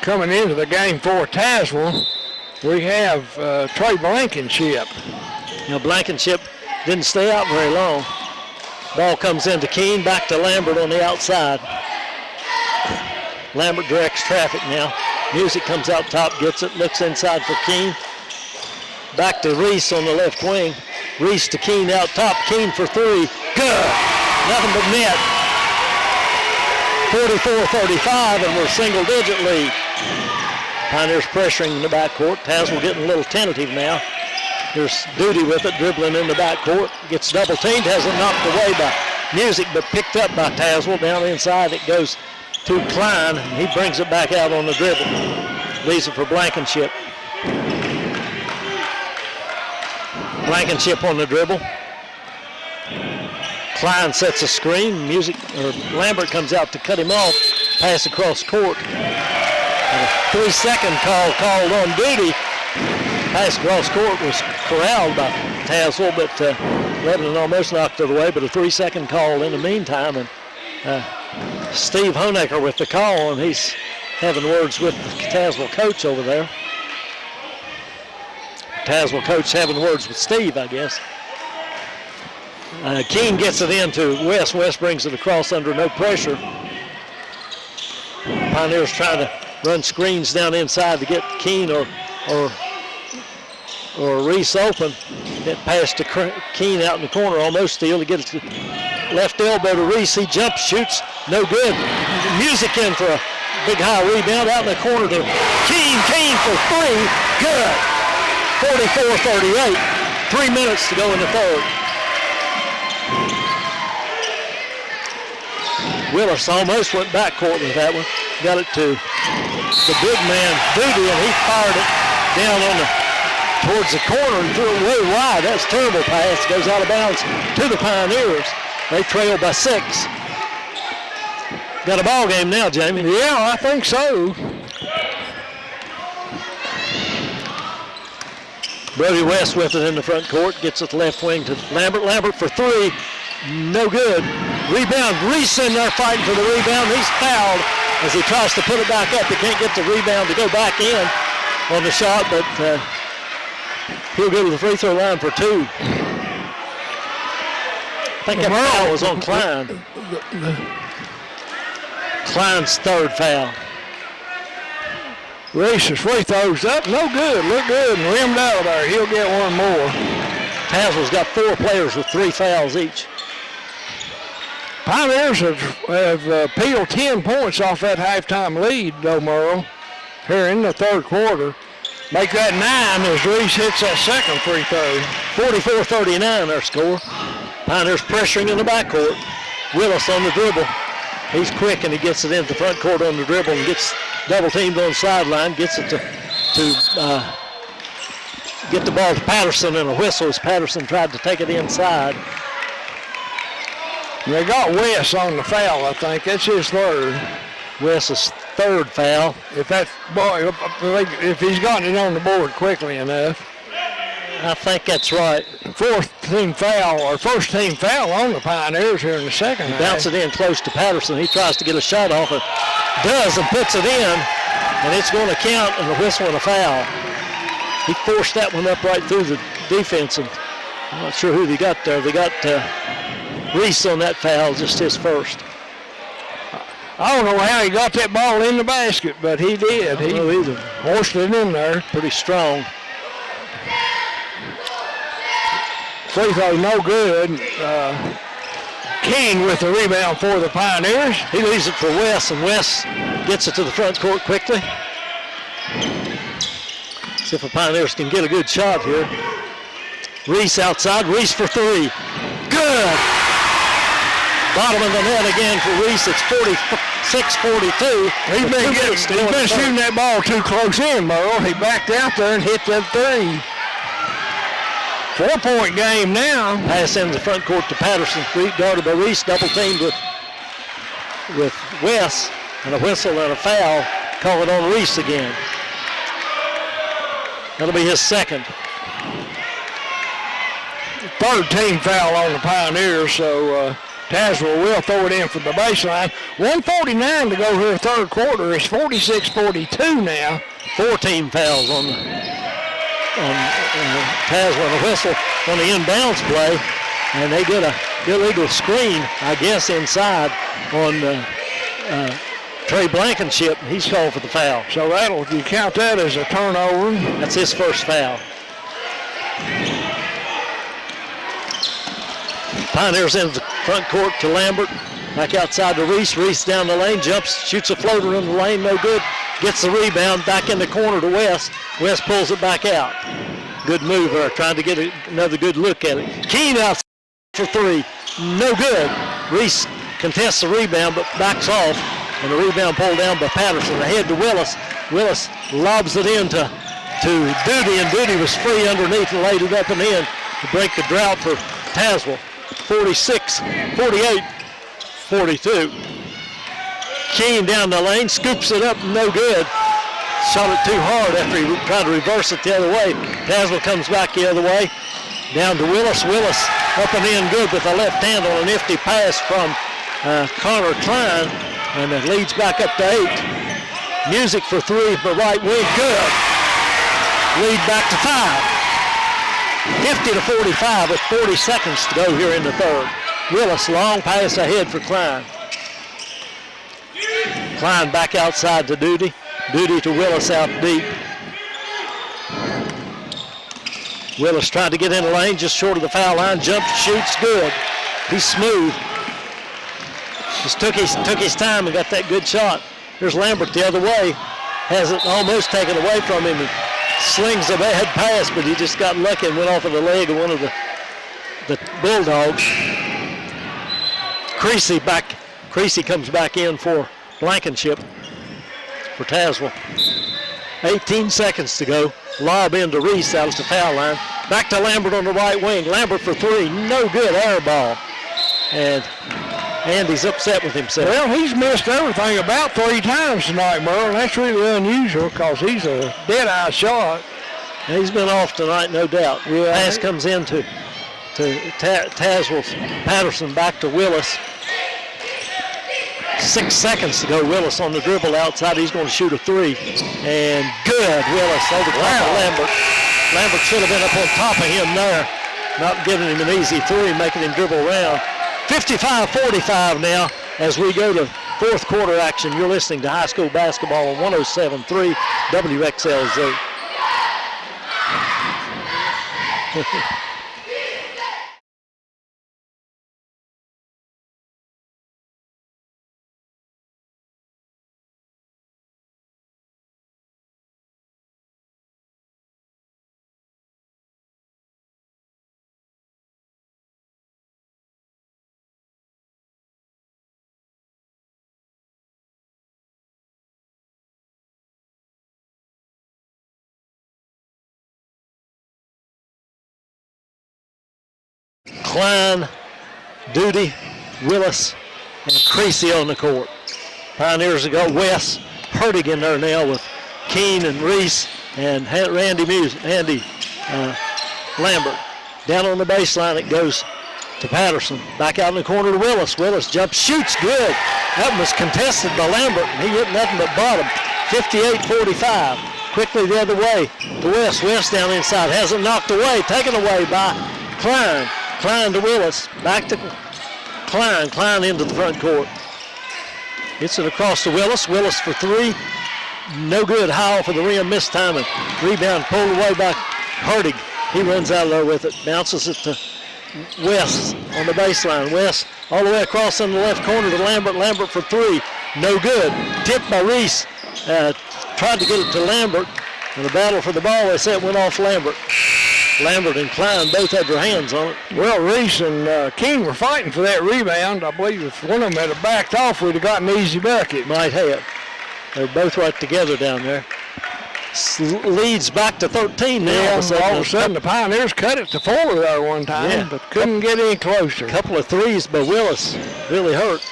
A: coming into the game for Tazewell, we have Trey Blankenship.
B: Now Blankenship didn't stay out very long. Ball comes into Keene, back to Lambert on the outside. Lambert directs traffic now. Music comes out top, gets it, looks inside for Keene. Back to Reese on the left wing. Reese to Keene out top. Keene for three. Good. Nothing but net. 44-35, and we're single-digit lead. Pioneers pressuring in the backcourt. Tazewell getting a little tentative now. There's Duty with it, dribbling in the backcourt. Gets double-teamed, has it knocked away by Music, but picked up by Tazewell. Down inside, it goes to Klein. He brings it back out on the dribble. Leaves it for Blankenship. Blankenship on the dribble. Klein sets a screen. Lambert comes out to cut him off. Pass across court. And a 3-second call called on Duty. Pass across court was corralled by Tazewell, but Lebanon almost knocked it away, but a 3-second call in the meantime. And Steve Honecker with the call, and he's having words with the Tazewell coach over there. Tazewell coach having words with Steve, I guess. Keene gets it into West. West brings it across under no pressure. Pioneers trying to run screens down inside to get Keene or Reese open. That pass to Keene out in the corner, almost steal. He gets it to left elbow to Reese. He jumps, shoots, no good. Music in for a big high rebound out in the corner to Keene. Keene for three, good. 44-38, 3 minutes to go in the third. Willis almost went backcourt with that one. Got it to the big man, Duty, and he fired it down towards the corner and threw it way wide. That's a terrible pass. Goes out of bounds to the Pioneers. They trail by 6. Got a ball game now, Jamie.
A: Yeah, I think so.
B: Brody West with it in the front court. Gets it left wing to Lambert. Lambert for three. No good. Rebound. Reese in there fighting for the rebound. He's fouled as he tries to put it back up. He can't get the rebound to go back in on the shot, but he'll go to the free throw line for 2. I think that foul was on Klein. Klein's third foul.
A: Reese's free throws up, no good, look good, and rimmed out of there. He'll get one more.
B: Tazewell's got 4 players with 3 fouls each.
A: Pioneers have peeled 10 points off that halftime lead, though, Merle, here in the third quarter. Make that 9 as Reese hits that second free throw.
B: 44-39 our score. Pioneers pressuring in the backcourt. Willis on the dribble. He's quick and he gets it into the front court on the dribble and gets double teamed on the sideline. Gets it to get the ball to Patterson, and a whistle as Patterson tried to take it inside.
A: They got Wes on the foul, I think. That's his third.
B: Wes's third foul.
A: If he's gotten it on the board quickly enough.
B: I think that's right.
A: First team foul on the Pioneers here in the second half.
B: Bounce it in close to Patterson. He tries to get a shot off it. Does and puts it in. And it's going to count and a whistle and a foul. He forced that one up right through the defense. And I'm not sure who they got there. They got Reese on that foul, just his first.
A: I don't know how he got that ball in the basket, but he did. He hoisted it in there.
B: Pretty strong.
A: Free throw no good. King with the rebound for the Pioneers.
B: He leaves it for Wes, and Wes gets it to the front court quickly. See if the Pioneers can get a good shot here. Reese outside. Reese for three. Good. Bottom of the net again for Reese. It's 46-42.
A: He's been shooting that ball too close in, Merle. He backed out there and hit that three. 4-point game now.
B: Pass in the front court to Patterson. Guarded by Reese. Double teamed with Wes. And a whistle and a foul. Call it on Reese again. That'll be his second.
A: Third team foul on the Pioneers, so Tazewell will throw it in from the baseline. 1:49 to go here third quarter. It's 46-42 now.
B: 14 fouls on Tazewell. A whistle on the inbounds play, and they get a illegal screen, I guess, inside on Trey Blankenship. He's called for the foul.
A: So you count that as a turnover.
B: That's his first foul. Pioneers in the front court to Lambert. Back outside to Reese. Reese down the lane, jumps, shoots a floater in the lane, no good. Gets the rebound, back in the corner to West. West pulls it back out. Good move there, trying to get another good look at it. Keene out for three, no good. Reese contests the rebound, but backs off, and the rebound pulled down by Patterson. Ahead to Willis. Willis lobs it in to Duty, and Duty was free underneath and laid it up and in to break the drought for Tazewell. 46-48-42. Keene down the lane, scoops it up, no good. Shot it too hard after he tried to reverse it the other way. Tazewell comes back the other way. Down to Willis. Willis up and in good with the left hand on a nifty pass from Connor Klein. And it leads back up to 8. Music for three from the right wing, good. Lead back to 5. 50-45 with 40 seconds to go here in the third. Willis, long pass ahead for Klein. Klein back outside to Duty. Duty to Willis out deep. Willis tried to get in the lane just short of the foul line. Jumps, shoots, good. He's smooth. Just took his time and got that good shot. There's Lambert the other way. Has it almost taken away from him. And slings a bad pass, but he just got lucky and went off of the leg of one of the Bulldogs. Creasy comes back in for Blankenship for Tazewell. 18 seconds to go. Lob into Reese out of the foul line. Back to Lambert on the right wing. Lambert for three. No good, air ball. And Andy's upset with himself.
A: Well, he's missed everything about 3 times tonight, Merle. That's really unusual because he's a dead-eye shot.
B: He's been off tonight, no doubt.
A: Yeah.
B: Pass comes in to Tazewell's Patterson back to Willis. 6 seconds to go. Willis on the dribble outside. He's going to shoot a three. And good, Willis over top of Lambert. Lambert should have been up on top of him there. Not giving him an easy three, making him dribble around. 55-45 now as we go to fourth quarter action. You're listening to high school basketball on 107.3 WXLZ. Klein, Duty, Willis, and Creasy on the court. Pioneers have got Wes Hurtig in there now with Keene and Reese and Andy Lambert. Down on the baseline it goes to Patterson. Back out in the corner to Willis. Willis jumps, shoots good. That one was contested by Lambert, and he hit nothing but bottom. 58-45. Quickly the other way to West. West down inside. Has it knocked away. Taken away by Klein. Klein to Willis. Back to Klein. Klein into the front court. Gets it across to Willis. Willis for three. No good. Howell for the rim. Missed time. And rebound pulled away by Hurtig. He runs out of there with it. Bounces it to West on the baseline. West all the way across in the left corner to Lambert. Lambert for three. No good. Tipped by Reese. Tried to get it to Lambert. And the battle for the ball, they said, went off Lambert. Lambert and Klein both had their hands on it.
A: Well, Reese and King were fighting for that rebound. I believe if one of them had backed off, we'd have gotten an easy bucket.
B: Might have. They're both right together down there. Leads back to 13 now.
A: Yeah, all of a sudden the Pioneers cut it to 4 there one time, but couldn't get any closer.
B: A couple of threes by Willis really hurt.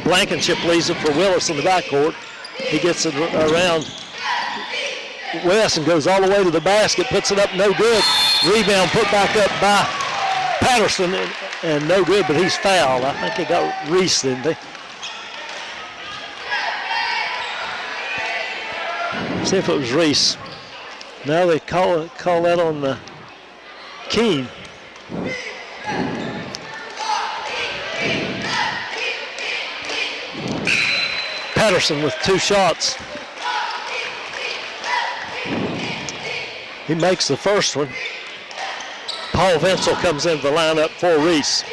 B: Blankenship leaves it for Willis in the backcourt. He gets it around West and goes all the way to the basket, puts it up, no good. Rebound put back up by Patterson and no good, but he's fouled. I think he got Reese, didn't they? See if it was Reese. Now they call that on Keene. Patterson with 2 shots. He makes the first one. Paul Venzel comes into the lineup for Reese.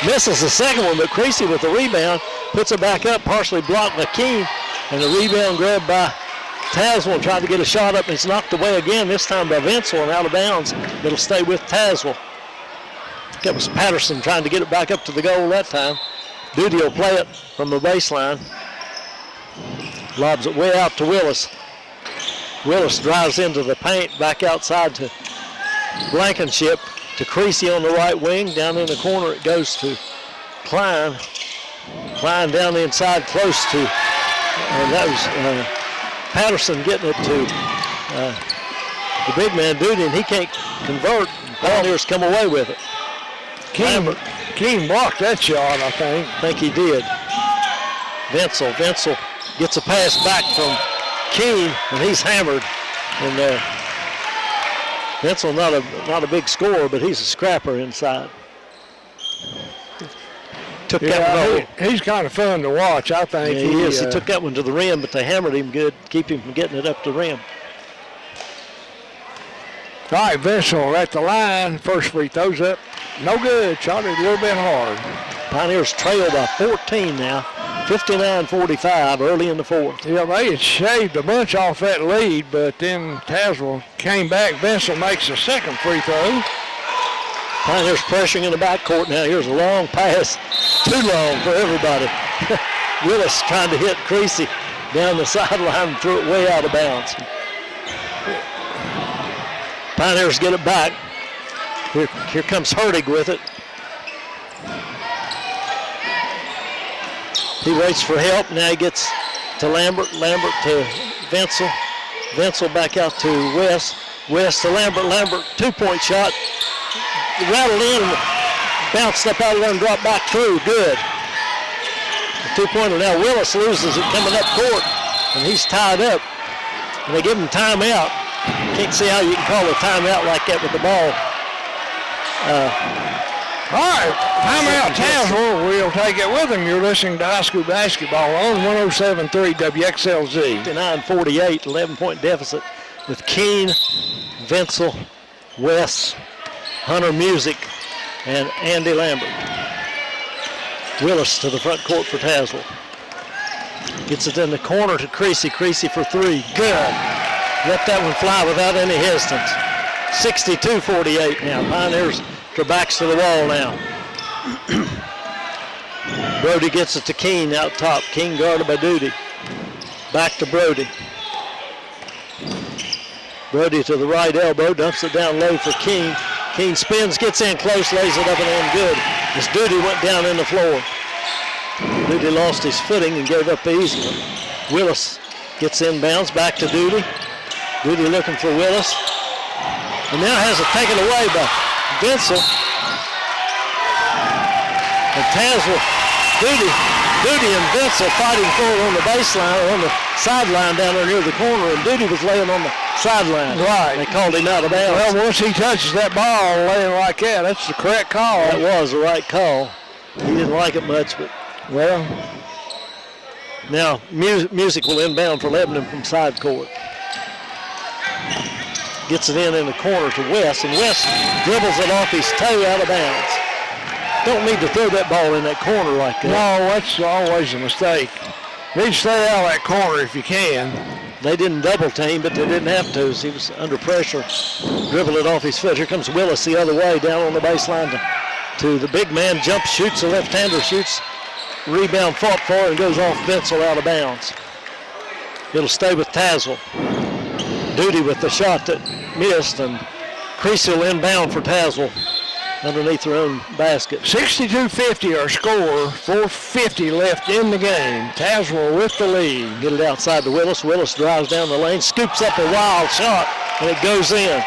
B: Misses the second one, but Creasy with the rebound puts it back up, partially blocked by Keene, and the rebound grabbed by Tazewell, tried to get a shot up, and it's knocked away again, this time by Venzel and out of bounds. It'll stay with Tazewell. That was Patterson trying to get it back up to the goal that time. Duty will play it from the baseline. Lobs it way out to Willis. Willis drives into the paint, back outside to Blankenship, to Creasy on the right wing. Down in the corner it goes to Klein. Klein down the inside close to, and that was Patterson getting it to the big man Duty, and he can't convert. Pioneers come away with it.
A: Keene blocked that shot, I think
B: he did. Venzel gets a pass back from Keene, and he's hammered. And Venzel not a big scorer, but he's a scrapper inside. Took that one.
A: He's kind of fun to watch, I think.
B: Yeah, he is. He took that one to the rim, but they hammered him good, keep him from getting it up the rim.
A: All right, Venzel at the line. First free throws up. No good. Shot it a little bit hard.
B: Pioneers trail by 14 now. 59-45 early in the fourth.
A: Yeah, they had shaved a bunch off that lead, but then Tazewell came back. Venzel makes a second free throw.
B: Pioneers pressuring in the backcourt now. Here's a long pass. Too long for everybody. Willis trying to hit Creasy down the sideline and threw it way out of bounds. Pioneers get it back. Here comes Hurtig with it. He waits for help. Now he gets to Lambert. Lambert to Venzel. Venzel back out to West. West to Lambert. Lambert, 2-point shot. Rattled in and bounced up out of there and dropped back through. Good. A 2-pointer. Now Willis loses it coming up court, and he's tied up. And they give him timeout. Can't see how you can call a timeout like that with the ball.
A: All right, timeout. Tazewell will take it with him. You're listening to high school basketball on 107.3 WXLZ.
B: 59-48, 11-point deficit with Keene, Venzel, West, Hunter Music, and Andy Lambert. Willis to the front court for Tazewell. Gets it in the corner to Creasy. Creasy for three. Good. Let that one fly without any hesitance. 62-48 now. Pioneers, their backs to the wall now. Brody gets it to Keene out top. Keene guarded by Duty. Back to Brody. Brody to the right elbow, dumps it down low for Keene. Keene spins, gets in close, lays it up and in good. As Duty went down in the floor. Duty lost his footing and gave up the easy one. Willis gets inbounds, back to Duty. Duty looking for Willis. And now has it taken away by Vincent. And Tazewell, Duty and Vincent fighting for it on the baseline, or on the sideline down there near the corner, and Duty was laying on the sideline.
A: Right.
B: They called him out of bounds.
A: Well, once he touches that ball laying like that, that's the correct call.
B: That was the right call. He didn't like it much, but
A: well.
B: Now Music will inbound for Lebanon from side court. Gets it in the corner to West, and West dribbles it off his toe out of bounds. Don't need to throw that ball in that corner like that.
A: No, that's always a mistake. Need to stay out of that corner if you can.
B: They didn't double team, but they didn't have to. He was under pressure. Dribble it off his foot. Here comes Willis the other way down on the baseline to the big man. Jumps, shoots, the left-hander shoots. Rebound fought for and goes off Bensel out of bounds. It'll stay with Tazewell. Duty with the shot that missed, and Creasy will inbound for Tazewell underneath their own basket.
A: 62-50 our score, 4:50 left in the game. Tazewell with the lead.
B: Get it outside to Willis. Willis drives down the lane, scoops up a wild shot, and it goes in.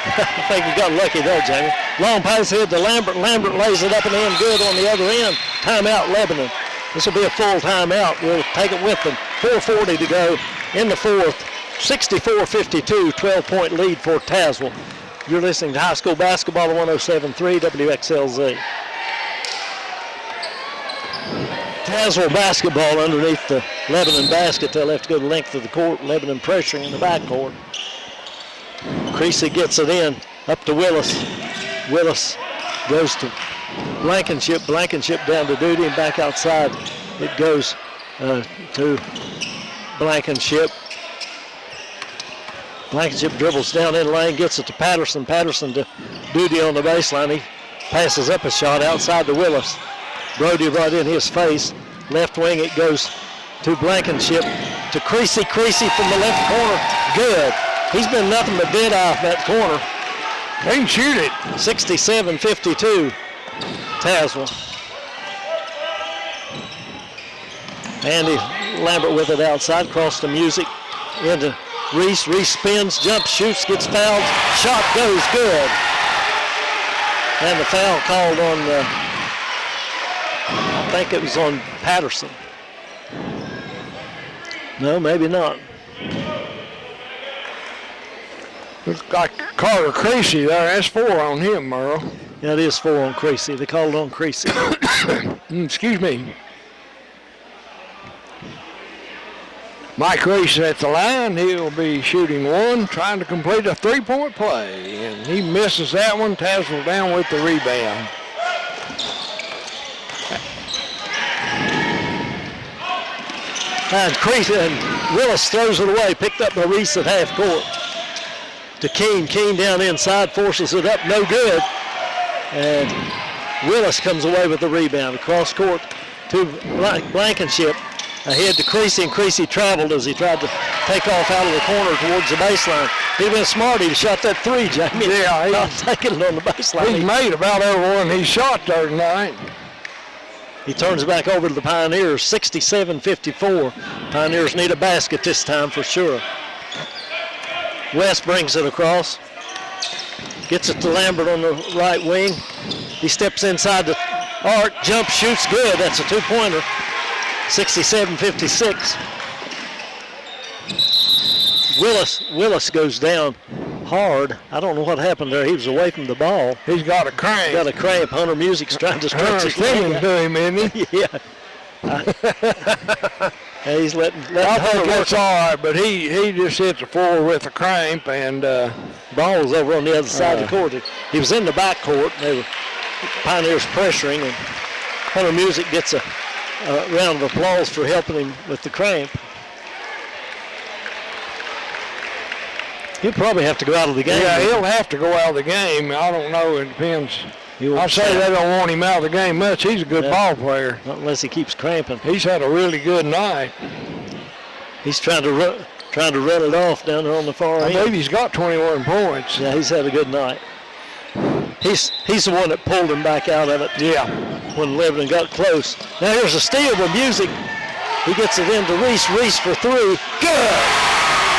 B: I think we got lucky there, Jamie. Long pass ahead to Lambert. Lambert lays it up and in good on the other end. Timeout, Lebanon. This will be a full timeout. We'll take it with them. 4:40 to go in the fourth. 64-52, 12-point lead for Tazewell. You're listening to high school basketball at 107.3 WXLZ. Tazewell basketball underneath the Lebanon basket. They'll have to go the length of the court. Lebanon pressuring in the backcourt. Creasy gets it in, up to Willis. Willis goes to Blankenship. Blankenship down to Duty and back outside. It goes to Blankenship. Blankenship dribbles down in lane, gets it to Patterson. Patterson to Duty on the baseline. He passes up a shot outside to Willis. Brody right in his face. Left wing, it goes to Blankenship. To Creasy. Creasy from the left corner. Good. He's been nothing but dead eye off that corner.
A: They can shoot it.
B: 67-52. Tazewell. Andy Lambert with it outside. Cross to Music. Into Reese. Reese spins, jumps, shoots, gets fouled. Shot goes good. And the foul called on, I think it was on Patterson. No, maybe not.
A: Looks like Carter Creasy there. That's 4 on him, Merle.
B: Yeah, it is 4 on Creasy. They called on Creasy.
A: Excuse me. Mike Creasy at the line. He'll be shooting one, trying to complete a 3-point play. And he misses that one. Tazewell down with the rebound.
B: And Creasy and Willis throws it away. Picked up by Reese at half court. To Keene. Keene down inside, forces it up, no good. And Willis comes away with the rebound. Across court to Blankenship. Ahead to Creasy, and Creasy traveled as he tried to take off out of the corner towards the baseline. He'd been smart. He shot that 3, Jamie.
A: Yeah,
B: not taking it on the baseline.
A: He's made about every one he shot there tonight.
B: He turns back over to the Pioneers, 67-54. Pioneers need a basket this time for sure. West brings it across. Gets it to Lambert on the right wing. He steps inside the arc, jump, shoots good. That's a 2-pointer. 67-56. Willis goes down hard. I don't know what happened there. He was away from the ball.
A: He's got a cramp.
B: Got a cramp. Hunter Music's trying to stretch his leg out.
A: To him, isn't he?
B: Yeah. And he's letting
A: I
B: Hunter
A: think that's
B: work.
A: all right, but he just hit the floor with a cramp, and
B: Ball was over on the other side of the court. He was in the back court. They were Pioneers pressuring, and Hunter Music gets a round of applause for helping him with the cramp. He'll probably have to go out of the game.
A: yeah, he'll have to go out of the game. I don't know. It depends. I say they don't want him out of the game much. He's a good ball player.
B: Not unless he keeps cramping.
A: He's had a really good night.
B: He's trying to run it off down there on the far end.
A: I believe he's got 21 points.
B: Yeah, he's had a good night. He's the one that pulled him back out of it.
A: Yeah.
B: When Lebanon got close. Now here's a steal with Music. He gets it into Reese. Reese for three. Good.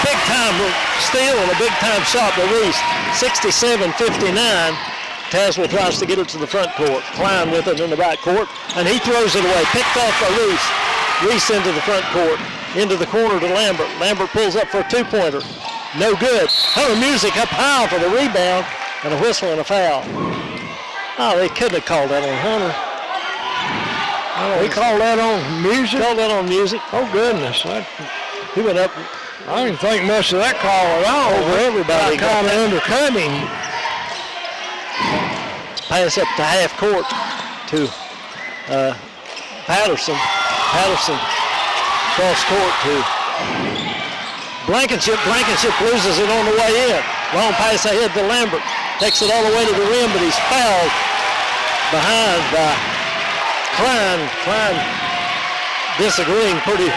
B: Big time steal and a big time shot by Reese. 67-59. Tazewell tries to get it to the front court. Klein with it in the back court, and he throws it away. Picked off by Reese. Reese into the front court. Into the corner to Lambert. Lambert pulls up for a two-pointer. No good. Hunter Music up high for the rebound, and a whistle and a foul. Oh, they couldn't have called that on Hunter.
A: They called that on Music?
B: Called that on Music.
A: Oh, goodness.
B: He went up.
A: I didn't think much of that call at all.
B: Over everybody.
A: Kind of undercut him.
B: Pass up to half court to Patterson. Patterson cross court to Blankenship. Blankenship loses it on the way in. Long pass ahead to Lambert. Takes it all the way to the rim, but he's fouled behind by Klein. Klein disagreeing pretty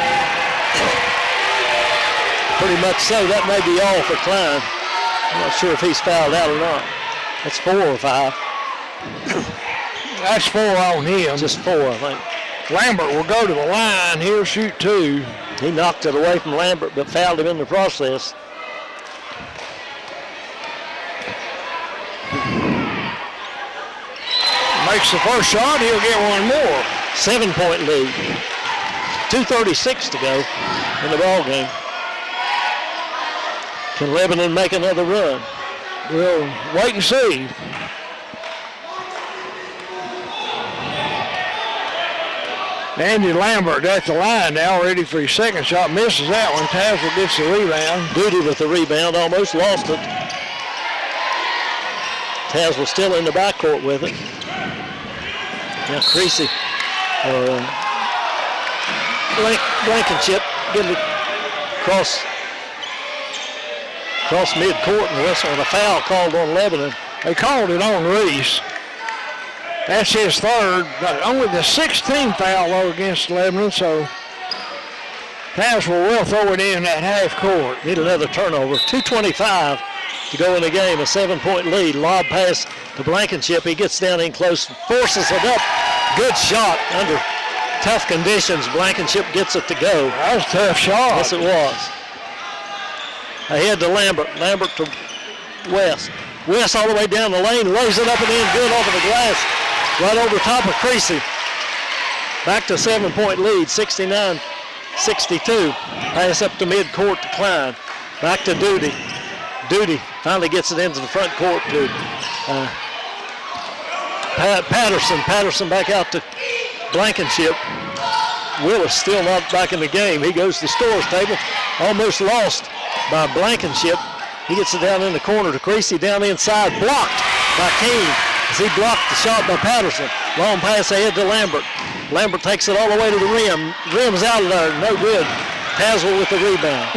B: much so. That may be all for Klein. I'm not sure if he's fouled out or not. That's 4 or 5.
A: That's 4 on him.
B: Just 4, I think.
A: Lambert will go to the line. He'll shoot 2.
B: He knocked it away from Lambert, but fouled him in the process.
A: Makes the first shot, he'll get one more.
B: 7-point lead. 2:36 to go in the ball game. Can Lebanon make another run?
A: We'll wait and see. Andy Lambert at the line now, ready for his second shot. Misses that one. Tazewell gets the rebound.
B: Duty with the rebound, almost lost it. Tazewell still in the backcourt with it. Now Creasy, Blankenship, getting it across midcourt and whistle, and a foul called on Lebanon.
A: They called it on Reese. That's his third, only the 16th foul though against Lebanon, so Tazewell will throw it in at half court.
B: Need another turnover. 2:25 to go in the game, a 7-point lead. Lob pass to Blankenship. He gets down in close, forces it up. Good shot under tough conditions. Blankenship gets it to go.
A: That was a tough shot.
B: Yes, it was. Ahead to Lambert. Lambert to West. West all the way down the lane, lays it up and in good over the glass. Right over top of Creasy. Back to 7-point lead, 69-62. Pass up to midcourt to Klein. Back to Duty. Duty finally gets it into the front court to Patterson. Patterson back out to Blankenship. Willis still not back in the game. He goes to the scores table. Almost lost by Blankenship. He gets it down in the corner to Creasy, down inside, blocked by Keene as he blocked the shot by Patterson. Long pass ahead to Lambert. Lambert takes it all the way to the rim. Rim's out of there, no good. Tazewell with the rebound.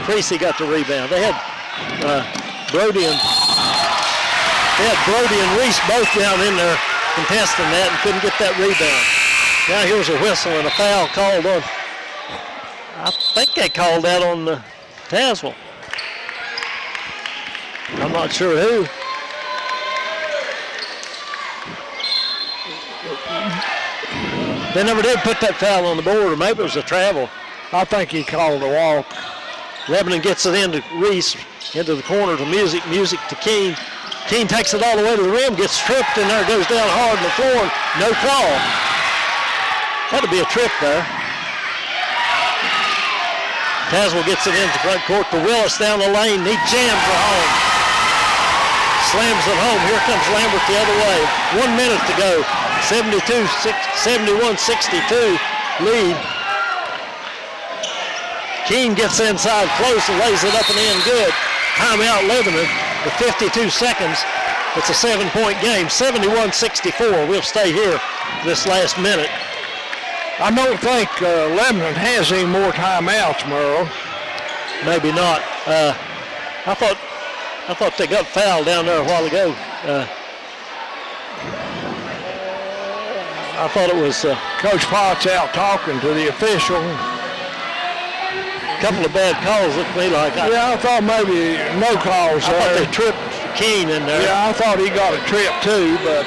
B: Creasy got the rebound. They had Brody and Reese both down in there contesting that and couldn't get that rebound. Now here's a whistle and a foul called on. I think they called that on Tazewell. I'm not sure who. They never did put that foul on the board, or maybe it was a travel.
A: I think he called a walk.
B: Lebanon gets it into Reese, into the corner to Music to Keene. Keene takes it all the way to the rim, gets tripped in there, goes down hard on the floor, no call. That'll be a trip there. Tazewell gets it into front court to Willis down the lane. He jams it home. Slams it home. Here comes Lambert the other way. 1 minute to go. 71-62 lead. Keene gets inside close and lays it up and in good. Timeout Lebanon with 52 seconds. It's a 7-point game. 71-64. We'll stay here this last minute.
A: I don't think Lebanon has any more timeouts, Merle.
B: Maybe not. I thought they got fouled down there a while ago. I thought it was
A: Coach Potts out talking to the official.
B: couple of bad calls looked to me like.
A: Yeah, I thought maybe no calls
B: I
A: there.
B: thought they tripped Keene in there.
A: Yeah, I thought he got a trip too, but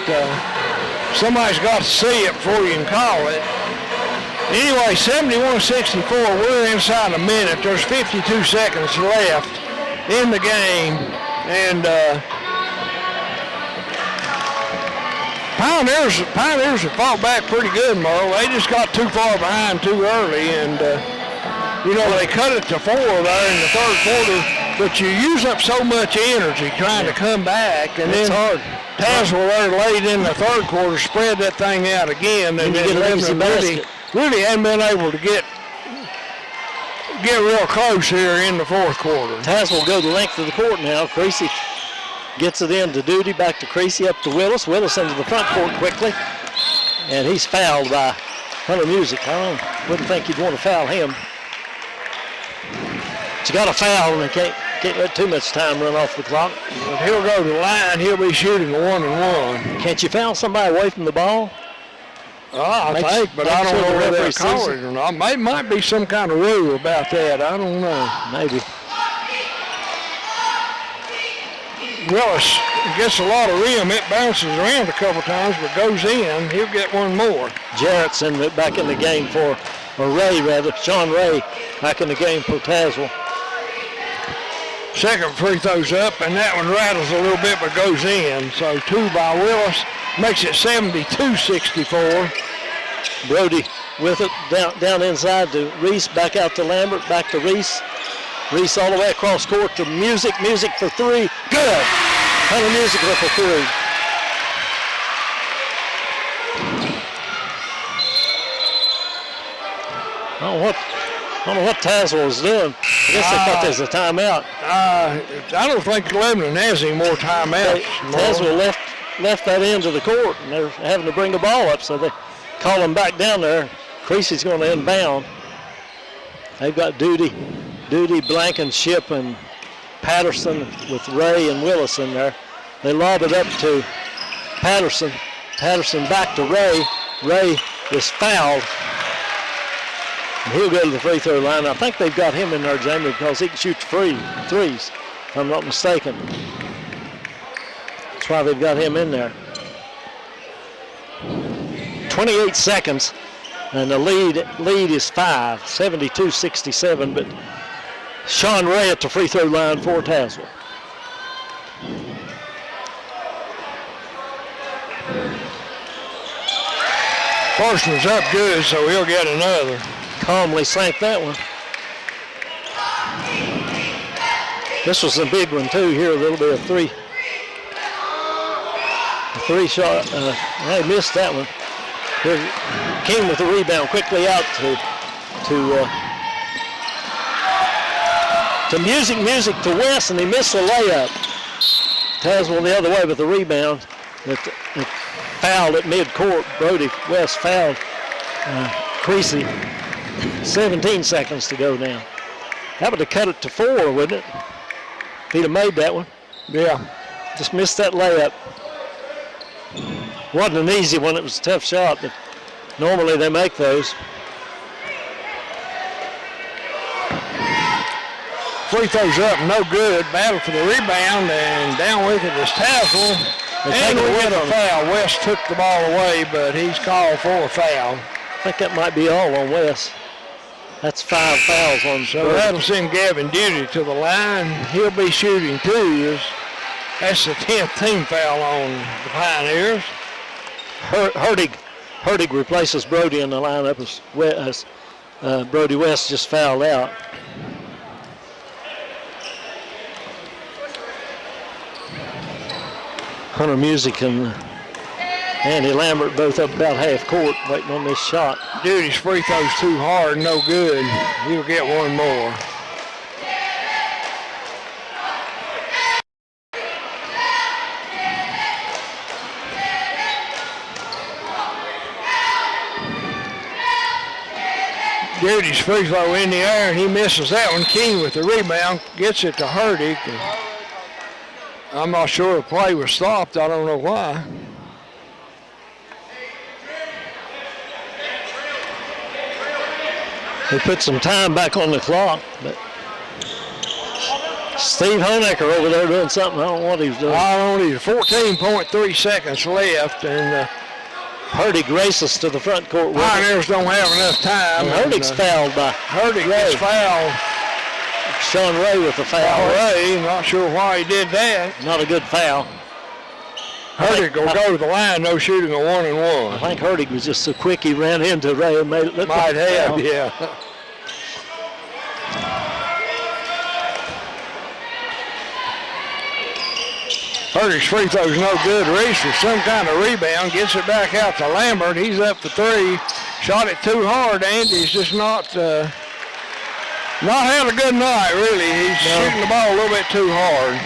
A: somebody's got to see it before you can call it. Anyway, 71-64, we're inside a minute. There's 52 seconds left in the game, and Pioneers have fought back pretty good, Merle. They just got too far behind too early, and they cut it to 4 there in the third quarter, but you use up so much energy trying to come back, and
B: it's
A: then
B: hard.
A: Tazewell there late in the third quarter spread that thing out again, and then Lebanon really hadn't been able to get real close here in the fourth quarter.
B: Tazewell will go the length of the court now. Creasy gets it in to Duty, back to Creasy, up to Willis. Willis into the front court quickly, and he's fouled by Hunter Music. Wouldn't think you'd want to foul him. But you got to foul, and they can't let too much time run off the clock.
A: But he'll go to the line. He'll be shooting 1-1.
B: Can't you foul somebody away from the ball?
A: I think, but I don't know whether they'll call it or not. Might be some kind of rule about that. I don't know.
B: Maybe.
A: Willis gets a lot of rim. It bounces around a couple times, but goes in. He'll get one more.
B: Jarrett's back in the game Sean Ray back in the game for Tazewell.
A: Second free throws up, and that one rattles a little bit, but goes in. So 2 by Willis. Makes it 72-64.
B: Brody with it down inside to Reese, back out to Lambert, back to Reese. Reese all the way across court to Music. Music for 3. Good. Hunter Music with a 3. I don't know what Tazewell was doing. I guess they thought there was a timeout.
A: I don't think Lebanon has any more timeouts.
B: Tazewell left that end of the court, and they're having to bring the ball up, so they call him back down there. Creasy's going to inbound. They've got Duty, Blankenship, and Patterson with Ray and Willis in there. They lob it up to Patterson. Patterson back to Ray. Ray is fouled. And he'll go to the free throw line. I think they've got him in there, Jamie, because he can shoot threes, if I'm not mistaken. That's why they've got him in there. 28 seconds, and the lead is 5, 72-67, but Sean Ray at the free throw line for Tazewell.
A: First one's up good, so he'll get another.
B: Calmly sank that one. This was a big one too here, a little bit of three. A 3 shot, they missed that one. Here, King with the rebound, quickly out to Music to West, and he missed the layup. Tazewell the other way with the rebound. It fouled at mid-court. Brody West fouled Creasy. 17 seconds to go now. That would have cut it to 4, wouldn't it? If he'd have made that one.
A: Yeah.
B: Just missed that layup. Wasn't an easy one. It was a tough shot, but normally they make those.
A: Free throws up, no good. Battle for the rebound, and down with it is Tazewell. And we get a foul. West took the ball away, but he's called for a foul.
B: I think that might be all on West. That's 5 fouls on.
A: So that'll send Gavin Duty to the line. He'll be shooting 2. That's the 10th team foul on the Pioneers.
B: Hertig replaces Brody in the lineup as Brody West just fouled out. Hunter Music and Andy Lambert both up about half court waiting on this shot.
A: Duty's free throw's too hard, no good. He'll get one more. Duty's free throw in the air, and he misses that one. King with the rebound gets it to Hertig. I'm not sure the play was stopped. I don't know why.
B: They put some time back on the clock, but Steve Honecker over there doing something. I don't know what he was doing.
A: I don't know. 14.3 seconds left, and
B: Hurdy races to the front court.
A: Pioneers don't have enough time.
B: Hurdy's fouled by
A: Hurdy gets fouled.
B: Sean Ray with the foul.
A: Ray, not sure why he did that.
B: Not a good foul.
A: Hurdy will go to the line, no shooting a 1-and-1.
B: I think Hurdy was just so quick he ran into Ray and made it look like a foul.
A: Yeah. Hurdy's free throw's no good. Reese with some kind of rebound, gets it back out to Lambert. He's up for three. Shot it too hard. Andy's just not had a good night, really. He's shooting the ball a little bit too hard.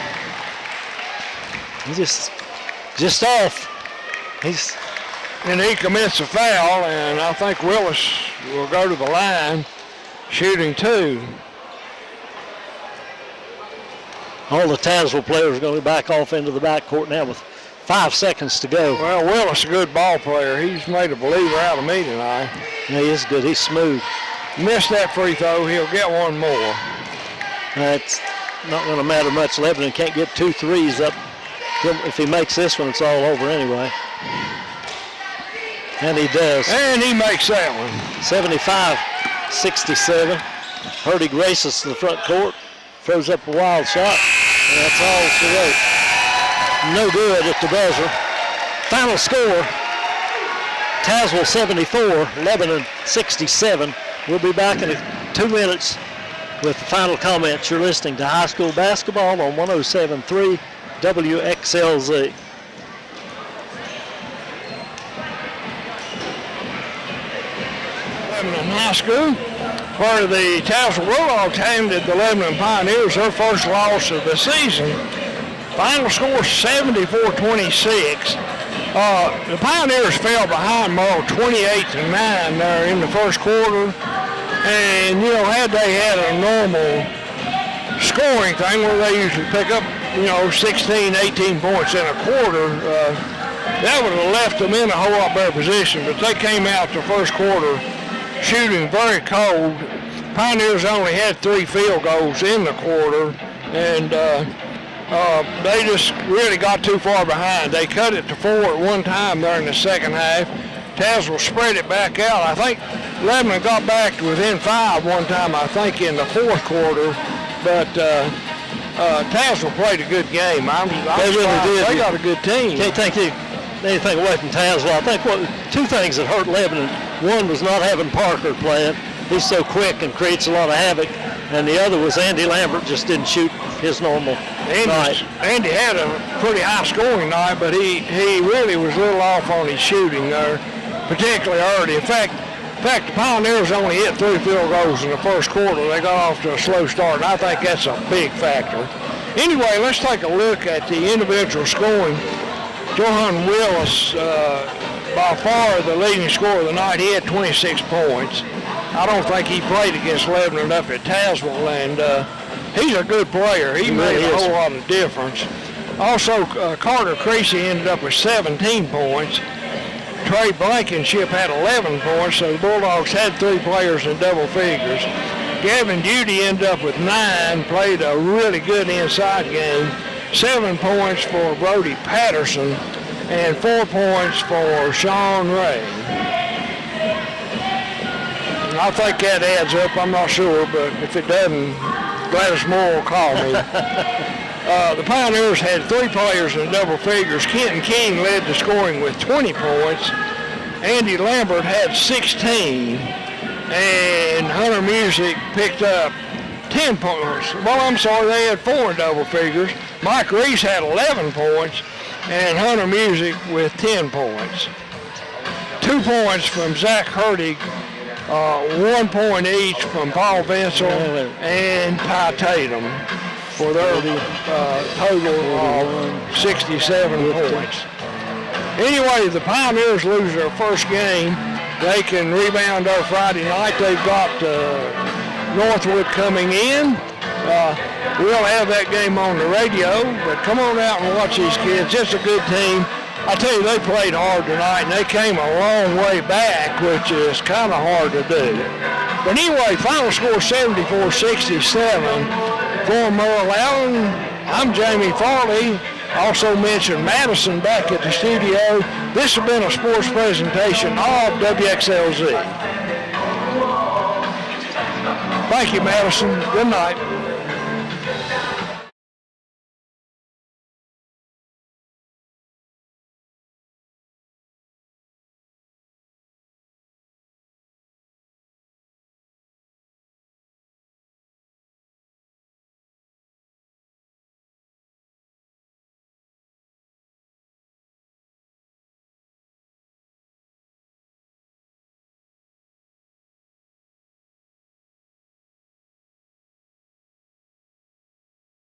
B: He's just off.
A: And he commits a foul, and I think Willis will go to the line, shooting two.
B: All the Tazewell players are going to back off into the backcourt now with 5 seconds to go.
A: Well, Willis is a good ball player. He's made a believer out of me tonight.
B: Yeah, he is good. He's smooth.
A: Missed that free throw. He'll get one more.
B: That's not going to matter much. Lebanon can't get 2 threes up. If he makes this one, it's all over anyway. And he does.
A: And he makes that one.
B: 75-67. Hurdy races to the front court. Throws up a wild shot. And that's all she wrote. No good at the buzzer. Final score, Tazewell 74, Lebanon 67. We'll be back in 2 minutes with the final comments. You're listening to high school basketball on 107.3 WXLZ.
A: Lebanon High School, where the Tazewell Bulldogs handed the Lebanon Pioneers their first loss of the season. Final score 74-26. The Pioneers fell behind Morrow 28-9 there in the first quarter. And, had they had a normal scoring thing where they usually pick up, 16, 18 points in a quarter, that would have left them in a whole lot better position. But they came out the first quarter shooting very cold. Pioneers only had 3 field goals in the quarter, and they just really got too far behind. They cut it to 4 at one time there in the second half. Tazewell spread it back out. I think Lebanon got back to within 5 one time, I think, in the fourth quarter. But Tazewell played a good game.
B: They really did.
A: They got a good team.
B: Can't take anything away from Tazewell. I think 2 things that hurt Lebanon. One was not having Parker playing. He's so quick and creates a lot of havoc. And the other was Andy Lambert just didn't shoot his normal night.
A: Andy had a pretty high scoring night, but he really was a little off on his shooting there, particularly early. In fact, the Pioneers only hit 3 field goals in the first quarter. They got off to a slow start, and I think that's a big factor. Anyway, let's take a look at the individual scoring. Johan Willis, by far the leading scorer of the night. He had 26 points. I don't think he played against Lebanon up at Tazewell, and he's a good player. He made a whole lot of difference. Also, Carter Creasy ended up with 17 points. Trey Blankenship had 11 points, so the Bulldogs had 3 players in double figures. Gavin Duty ended up with 9, played a really good inside game. 7 points for Brody Patterson, and 4 points for Sean Ray. I think that adds up. I'm not sure, but if it doesn't, Gladys Moore will call me. The Pioneers had 3 players in double figures. Kenton King led the scoring with 20 points. Andy Lambert had 16. And Hunter Music picked up 10 points. Well, I'm sorry, they had 4 in double figures. Mike Reese had 11 points. And Hunter Music with 10 points. 2 points from Zach Hurtig. 1 point each from Paul Vincel and Ty Tatum for their total of 67 points. Anyway, the Pioneers lose their first game. They can rebound their Friday night. They've got Northwood coming in. We'll have that game on the radio, but come on out and watch these kids. It's a good team. I tell you, they played hard tonight, and they came a long way back, which is kind of hard to do. But anyway, final score 74-67 for Merle Allen. I'm Jamie Farley. Also mentioned Madison back at the studio. This has been a sports presentation of WXLZ. Thank you, Madison. Good night.